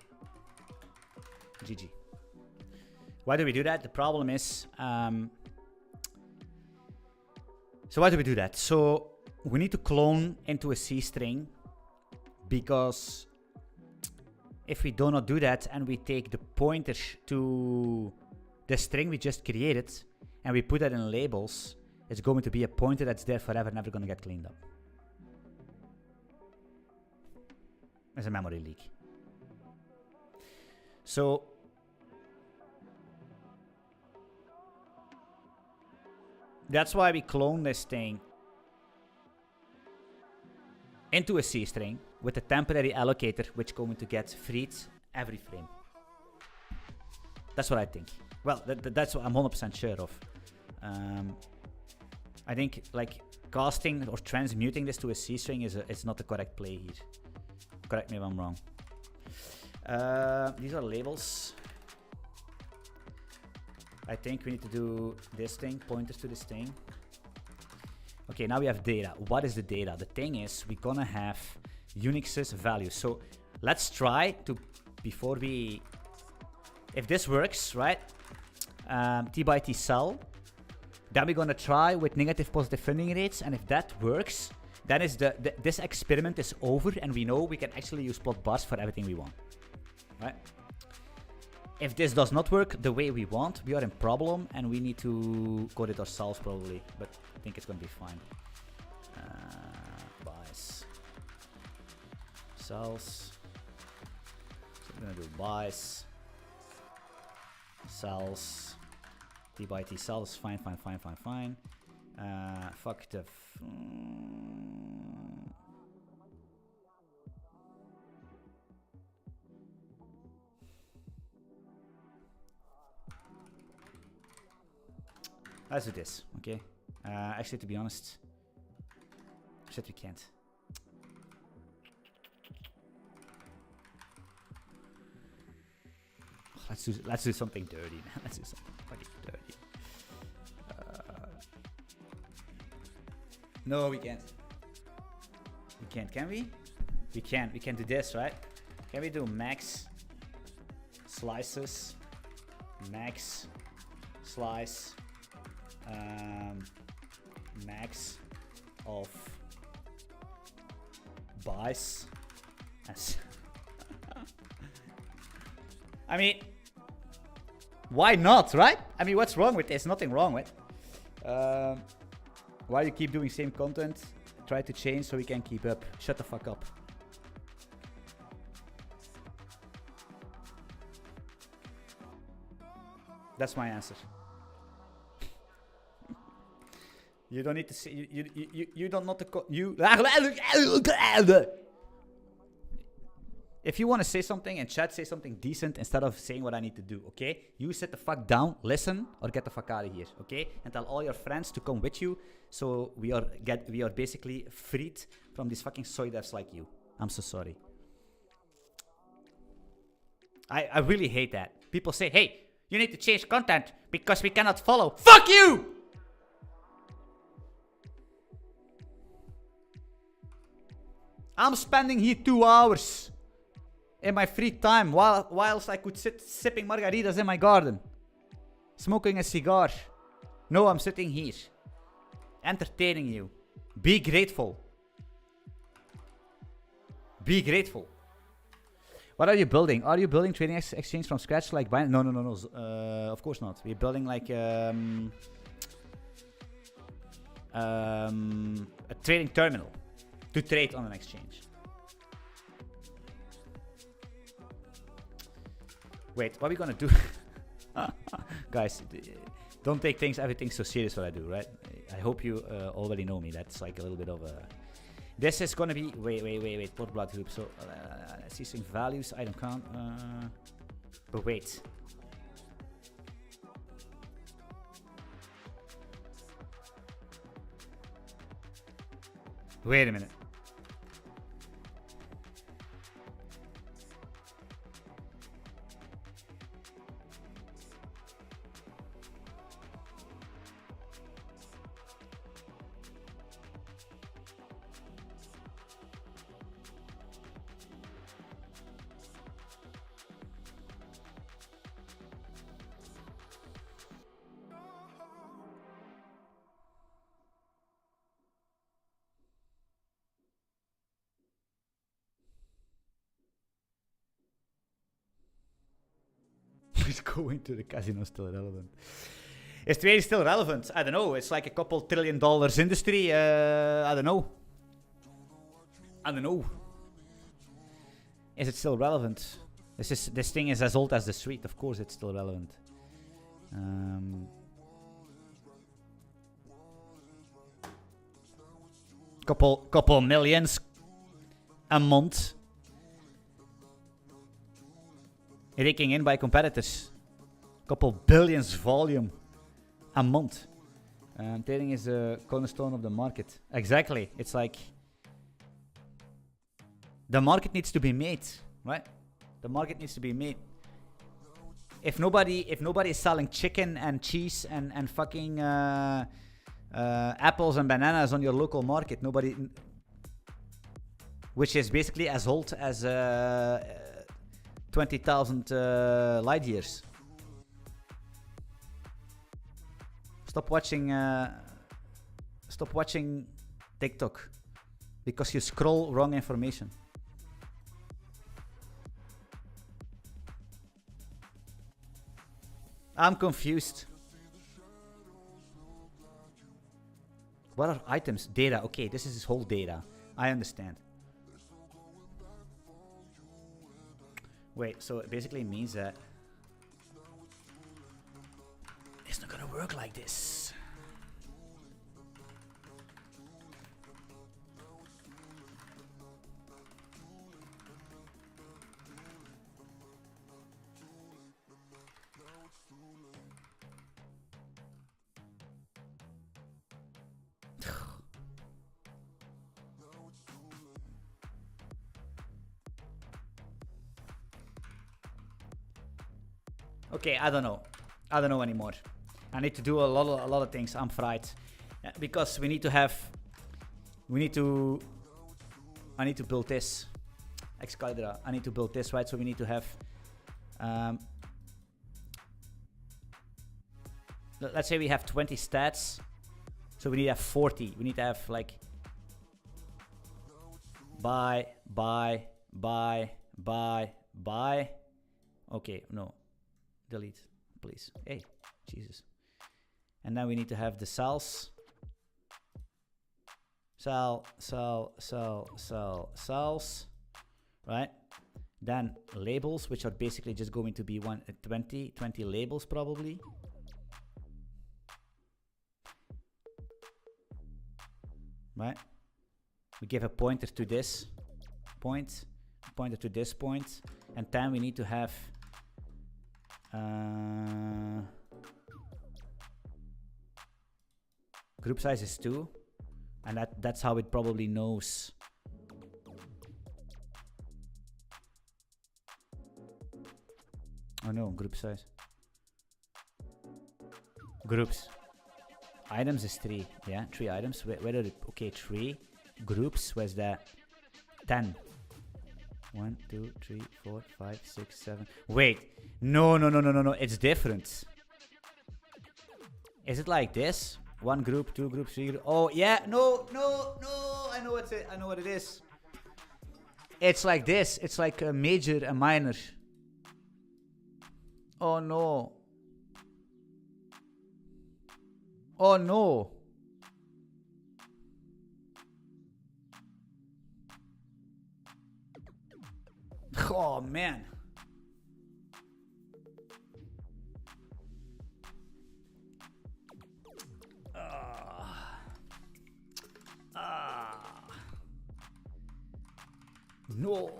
GG. Why do we do that? The problem is, so why do we do that? So we need to clone into a C string, because if we do not do that and we take the pointer to the string we just created and we put that in labels, it's going to be a pointer that's there forever, never going to get cleaned up. It's a memory leak. So that's why we clone this thing into a C string with a temporary allocator, which going to get freed every frame. That's what I think. Well, that's what I'm 100% sure of. I think like casting or transmuting this to a C string is not the correct play here. Correct me if I'm wrong. These are labels. I think we need to do this thing, pointers to this thing. Okay, now we have data. What is the data? The thing is, we're gonna have Unix's values. So let's try to, before we, if this works, right? T by T cell. Then we're gonna try with negative positive funding rates, and if that works, then is this experiment is over, and we know we can actually use plot bars for everything we want, right? If this does not work the way we want, we are in problem, and we need to code it ourselves probably, but I think it's gonna be fine. Buys. Cells. So we're gonna do buys. Cells. T by T cells, fine. Fuck the... Let's do this, okay? Actually, to be honest, shit, we can't. Let's do something dirty, man. Let's do something fucking dirty. No, we can't. We can't, can we? We can. We can do this, right? Can we do max slices, max slice, max of buys? Yes. I mean, why not, right? I mean, what's wrong with this? Nothing wrong with. Why you keep doing same content? Try to change so we can keep up. Shut the fuck up. That's my answer. You don't need to see. You don't not to you. If you want to say something in chat, say something decent instead of saying what I need to do, okay? You sit the fuck down, listen, or get the fuck out of here, okay? And tell all your friends to come with you, so we are basically freed from these fucking soy devs like you. I'm so sorry. I really hate that. People say, hey, you need to change content because we cannot follow. Fuck you! I'm spending here 2 hours in my free time whilst I could sit sipping margaritas in my garden, smoking a cigar. No, I'm sitting here entertaining you. Be grateful. Be grateful. What are you building? Are you building trading exchange from scratch like Binance? No. Of course not. We're building like a trading terminal to trade on an exchange. Wait, what are we gonna do? Guys, don't take everything so serious what I do, right? I hope you already know me. That's like a little bit of a... This is gonna be... Wait. Plot blood group. So, let's see some values. Item count. But wait. Wait a minute. Is going to the casino still relevant? Is trading still relevant? I don't know. It's like a couple $1 trillion industry. I don't know. Is it still relevant? This thing is as old as the street. Of course, it's still relevant. Couple millions. a month. Raking in by competitors. Couple billions volume a month. Trading is the cornerstone of the market. Exactly. It's like the market needs to be made, right? The market needs to be made. If nobody is selling chicken and cheese and fucking apples and bananas on your local market, nobody, which is basically as old as 20,000 light years. Stop watching TikTok because you scroll wrong information. I'm confused. What are items? Data. Okay, this is his whole data. I understand. Wait, so it basically means that it's not gonna work like this. Okay, I don't know. I don't know anymore. I need to do a lot of things. I'm fried. Because we need to have... I need to build this. Excalibur. I need to build this, right? So we need to have... let's say we have 20 stats. So we need to have 40. We need to have like... Buy. Okay, no. Delete, please. Hey, Jesus. And then we need to have the cells. Cells. Right? Then labels, which are basically just going to be 20 labels probably. Right? We give a pointer to this point, pointer to this point, and then we need to have group size is 2, and that's how it probably knows. Oh no, group size. Groups. Items is 3. Yeah, 3 items. Where are it? Okay, 3 groups. Where's that? 10. 1, 2, 3, 4, 5, 6, 7. Wait. No. It's different. Is it like this? 1 group, 2 groups, 3 groups. Oh, yeah. No. I know what it is. It's like this. It's like a major, a minor. Oh, no. Oh, no. Oh, man. No.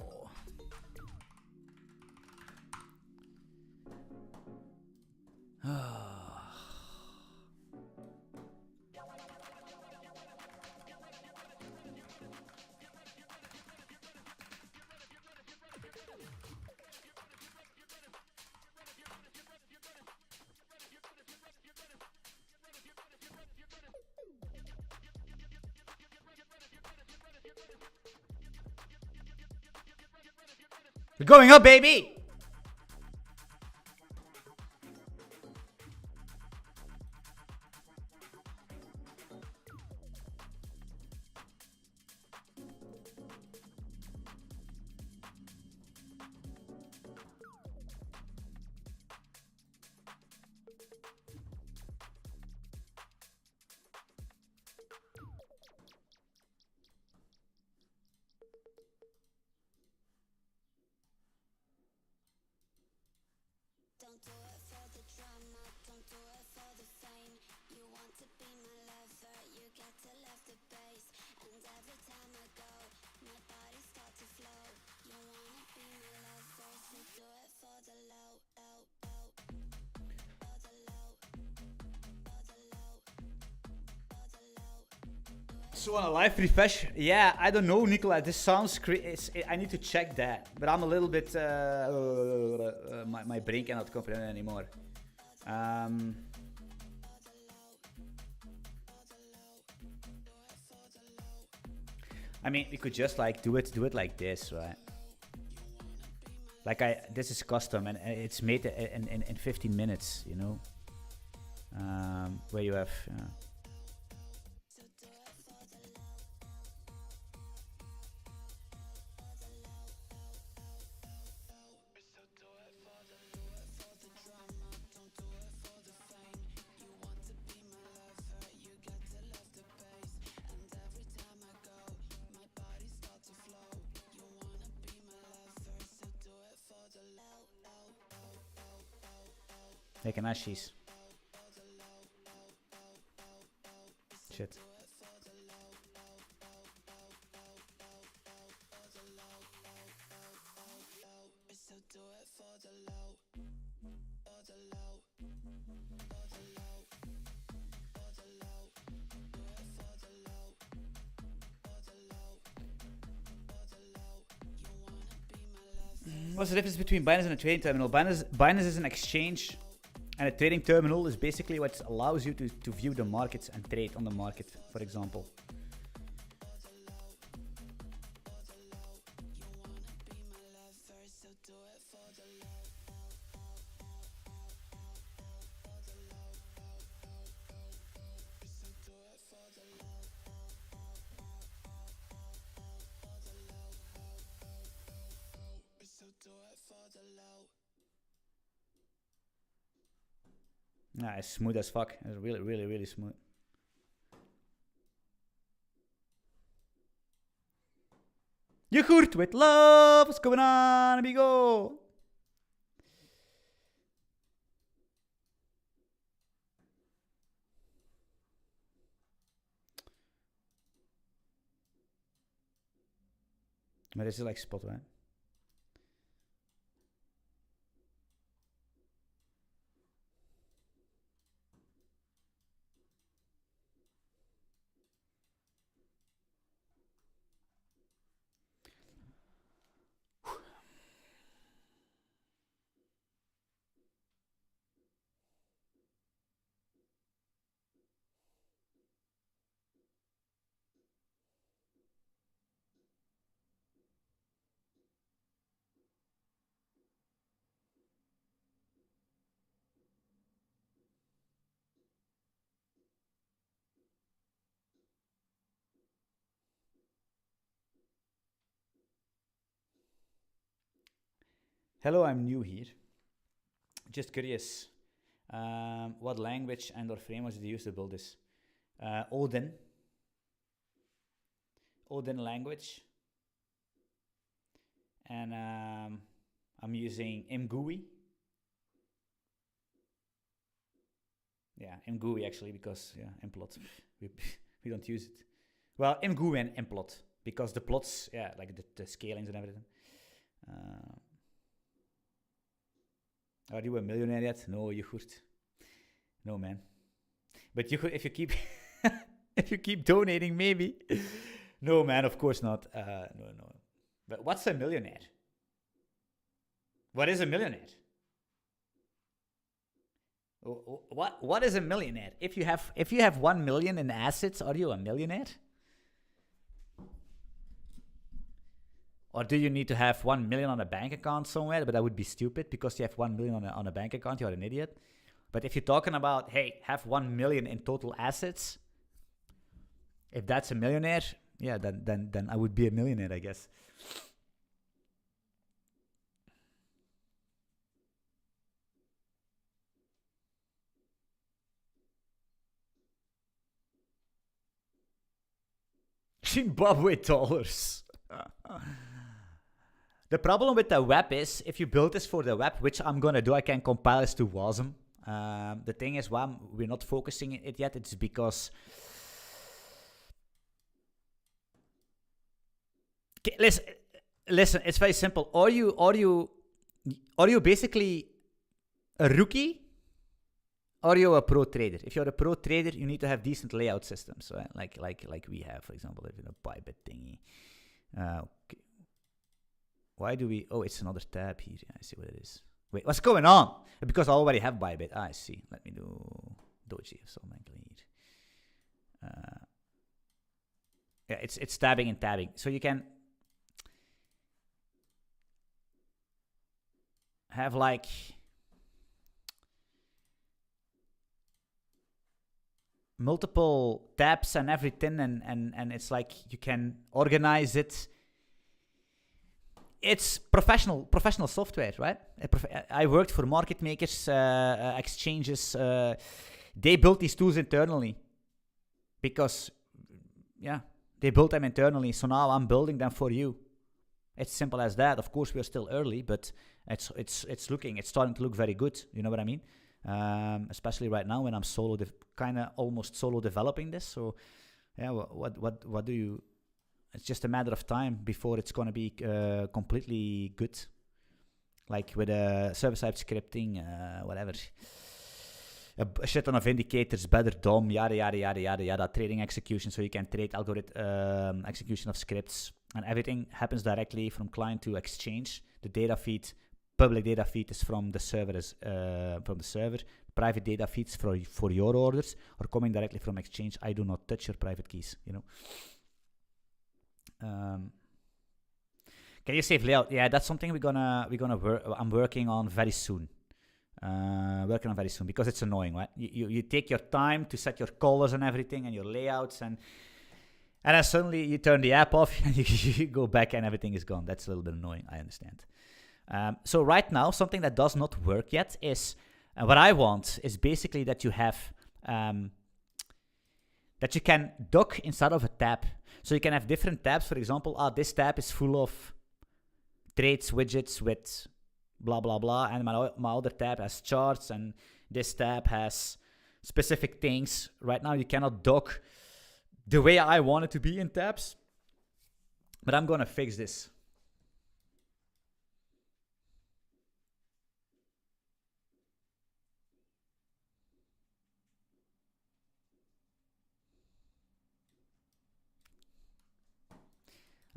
We're going up, baby! Don't do it for the drama, don't do it for the fame. You want to be my lover, you get to love the bass. And every time I go, my body starts to So on a live refresh, yeah, I don't know, Nicola. This sounds I need to check that, but I'm a little bit. My brain cannot comprehend anymore. I mean, we could just like do it like this, right? Like this is custom and it's made in 15 minutes, you know. Where you have. Like an ashes. Shit. What's the difference between Binance and a trading terminal? Binance is an exchange, and a trading terminal is basically what allows you to view the markets and trade on the market, for example. Nah, it's smooth as fuck. It's really, really, really smooth. Yogurt with love. What's going on, amigo? But this is like spot, right? Hello, I'm new here. Just curious, what language and/or frameworks did you use to build this? Odin language, and I'm using mGUI. Yeah, mGUI actually, because yeah, implot we don't use it. Well, mGUI and implot, because the plots, yeah, like the scalings and everything. Are you a millionaire yet? No, Yogurt. No, man. But you could, if you keep if you keep donating, maybe. No, man, of course not. No. But what's a millionaire? What is a millionaire? What is a millionaire? If you have 1 million in assets, are you a millionaire? Or do you need to have 1 million on a bank account somewhere? But that would be stupid, because you have 1 million on a bank account, you're an idiot. But if you're talking about, hey, have 1 million in total assets, if that's a millionaire, yeah, then I would be a millionaire, I guess. Zimbabwe dollars. The problem with the web is, if you build this for the web, which I'm going to do, I can compile this to WASM. The thing is, why we're not focusing it yet, it's because... Okay, listen, it's very simple. Are you basically a rookie? Or you're a pro trader. If you're a pro trader, you need to have decent layout systems, right? Like we have, for example, if you know Bybit thingy. Okay. Why do we? Oh, it's another tab here. I see what it is. Wait, what's going on? Because I already have Bybit. I see. Let me do Doji or something here. Yeah, it's tabbing and tabbing. So you can have like multiple tabs and everything, and it's like you can organize it. It's professional software, right? I worked for market makers, exchanges. They built these tools internally because, yeah, they built them internally. So now I'm building them for you. It's simple as that. Of course, we're still early, but it's starting to look very good. You know what I mean? Especially right now when I'm kind of almost solo developing this. So, yeah, what do you? It's just a matter of time before it's gonna be completely good, like with server-side scripting, whatever. A shit ton of indicators, better DOM, yada yada yada yada yada. Trading execution, so you can trade algorithm execution of scripts, and everything happens directly from client to exchange. The data feed, public data feed is from the server, Private data feeds for your orders are coming directly from exchange. I do not touch your private keys, you know. Can you save layout? Yeah, that's something we're gonna work. I'm working on very soon. Because it's annoying, right? You take your time to set your colors and everything and your layouts, and then suddenly you turn the app off and you go back and everything is gone. That's a little bit annoying. I understand. So right now, something that does not work yet is what I want is basically that you have that you can dock inside of a tab. So you can have different tabs. For example, this tab is full of trades widgets with blah, blah, blah. And my other tab has charts, and this tab has specific things. Right now, you cannot dock the way I want it to be in tabs. But I'm going to fix this.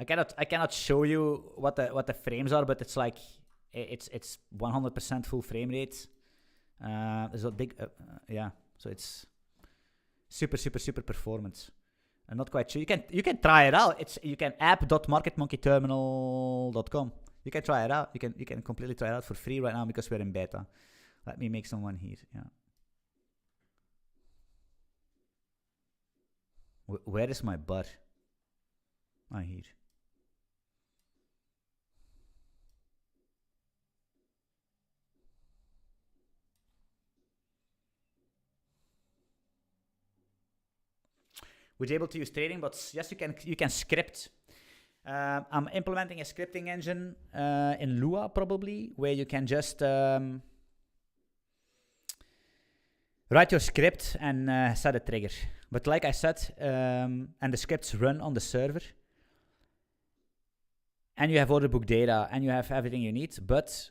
I cannot show you what the frames are, but it's like it's 100% full frame rate. There's a big yeah, so it's super performance. I'm not quite sure. You can try it out. You can app.marketmonkeyterminal.com. You can try it out. You can completely try it out for free right now because we're in beta. Let me make someone here. Yeah. Where is my bar? Here. Would you able to use trading bots? Yes, you can script. I'm implementing a scripting engine in Lua probably, where you can just write your script and set a trigger. But like I said, and the scripts run on the server, and you have order book data, and you have everything you need, but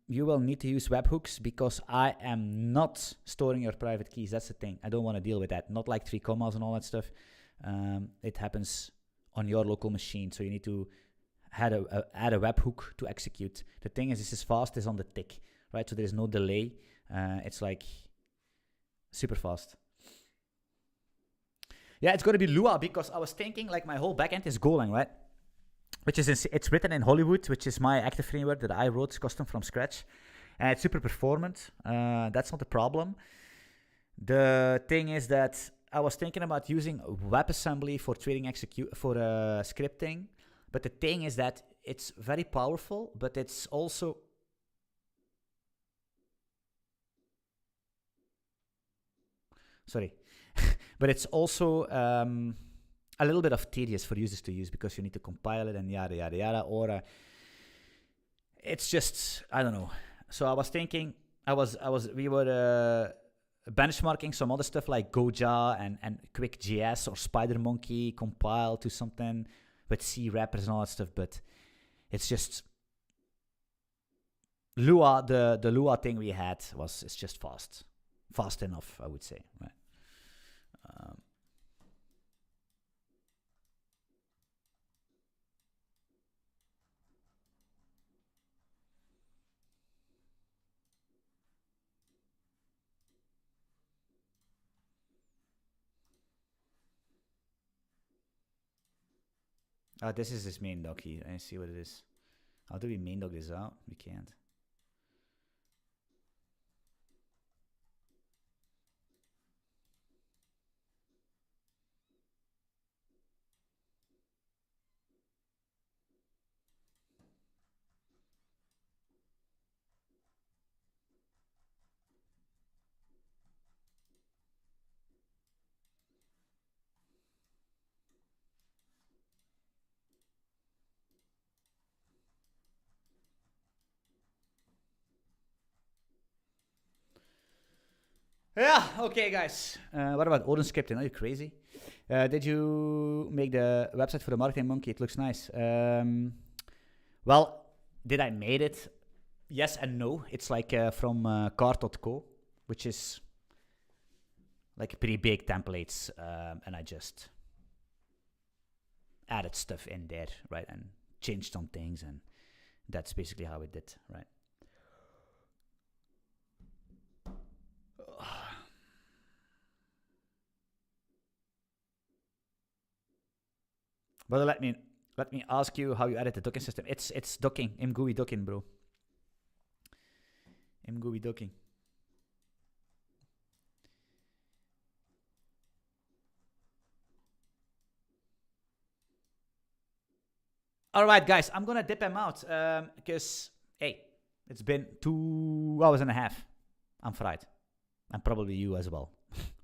you will need to use webhooks because I am not storing your private keys. That's the thing. I don't want to deal with that. Not like 3 commas and all that stuff. It happens on your local machine, so you need to add a webhook to execute. The thing is, this is fast. It's on the tick, right? So there is no delay. It's like super fast. Yeah, it's going to be Lua because I was thinking like my whole backend is Golang, right? Which is it's written in Hollywood, which is my active framework that I wrote custom from scratch, and it's super performant. That's not the problem. The thing is that I was thinking about using WebAssembly for trading scripting, but the thing is that it's very powerful, but it's also but it's also a little bit of tedious for users to use because you need to compile it and yada yada yada, or it's just, I don't know. So I was thinking, we were benchmarking some other stuff like Goja and QuickJS or SpiderMonkey compile to something with C wrappers and all that stuff, but it's just Lua. The Lua thing we had it's just fast. fast enough, I would say, right? This is his main doc here. I see what it is. How do we main doc this out? We can't. Yeah, okay, guys. What about Orderflow? Are you crazy? Did you make the website for the Marketing Monkey? It looks nice. Well, did I made it? Yes and no. It's like from card.co, which is like pretty big templates, and I just added stuff in there, right, and changed some things, and that's basically how it did, right? But let me ask you how you edit the docking system. It's docking, mGUI docking, bro. mGUI docking. All right, guys, I'm gonna dip him out because hey, it's been 2 hours and a half. I'm fried, and probably you as well.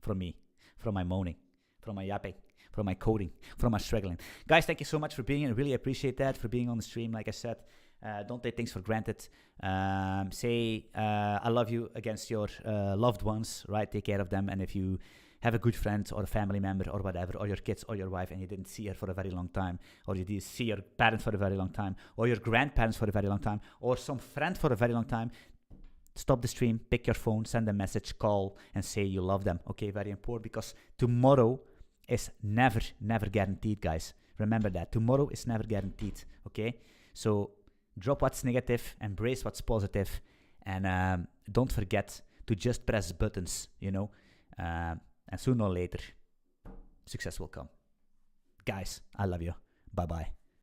From me, from my moaning, from my yapping, from my coding, from my struggling. Guys, thank you so much for being here. I really appreciate that, for being on the stream. Like I said, don't take things for granted. Say I love you against your loved ones, right? Take care of them. And if you have a good friend or a family member or whatever, or your kids or your wife, and you didn't see her for a very long time, or you didn't see your parents for a very long time, or your grandparents for a very long time, or some friend for a very long time, stop the stream, pick your phone, send a message, call, and say you love them. Okay, very important, because tomorrow is never guaranteed, guys. Remember that. Tomorrow is never guaranteed, okay? So drop what's negative, embrace what's positive, and don't forget to just press buttons, you know? And sooner or later, success will come. Guys, I love you. Bye-bye.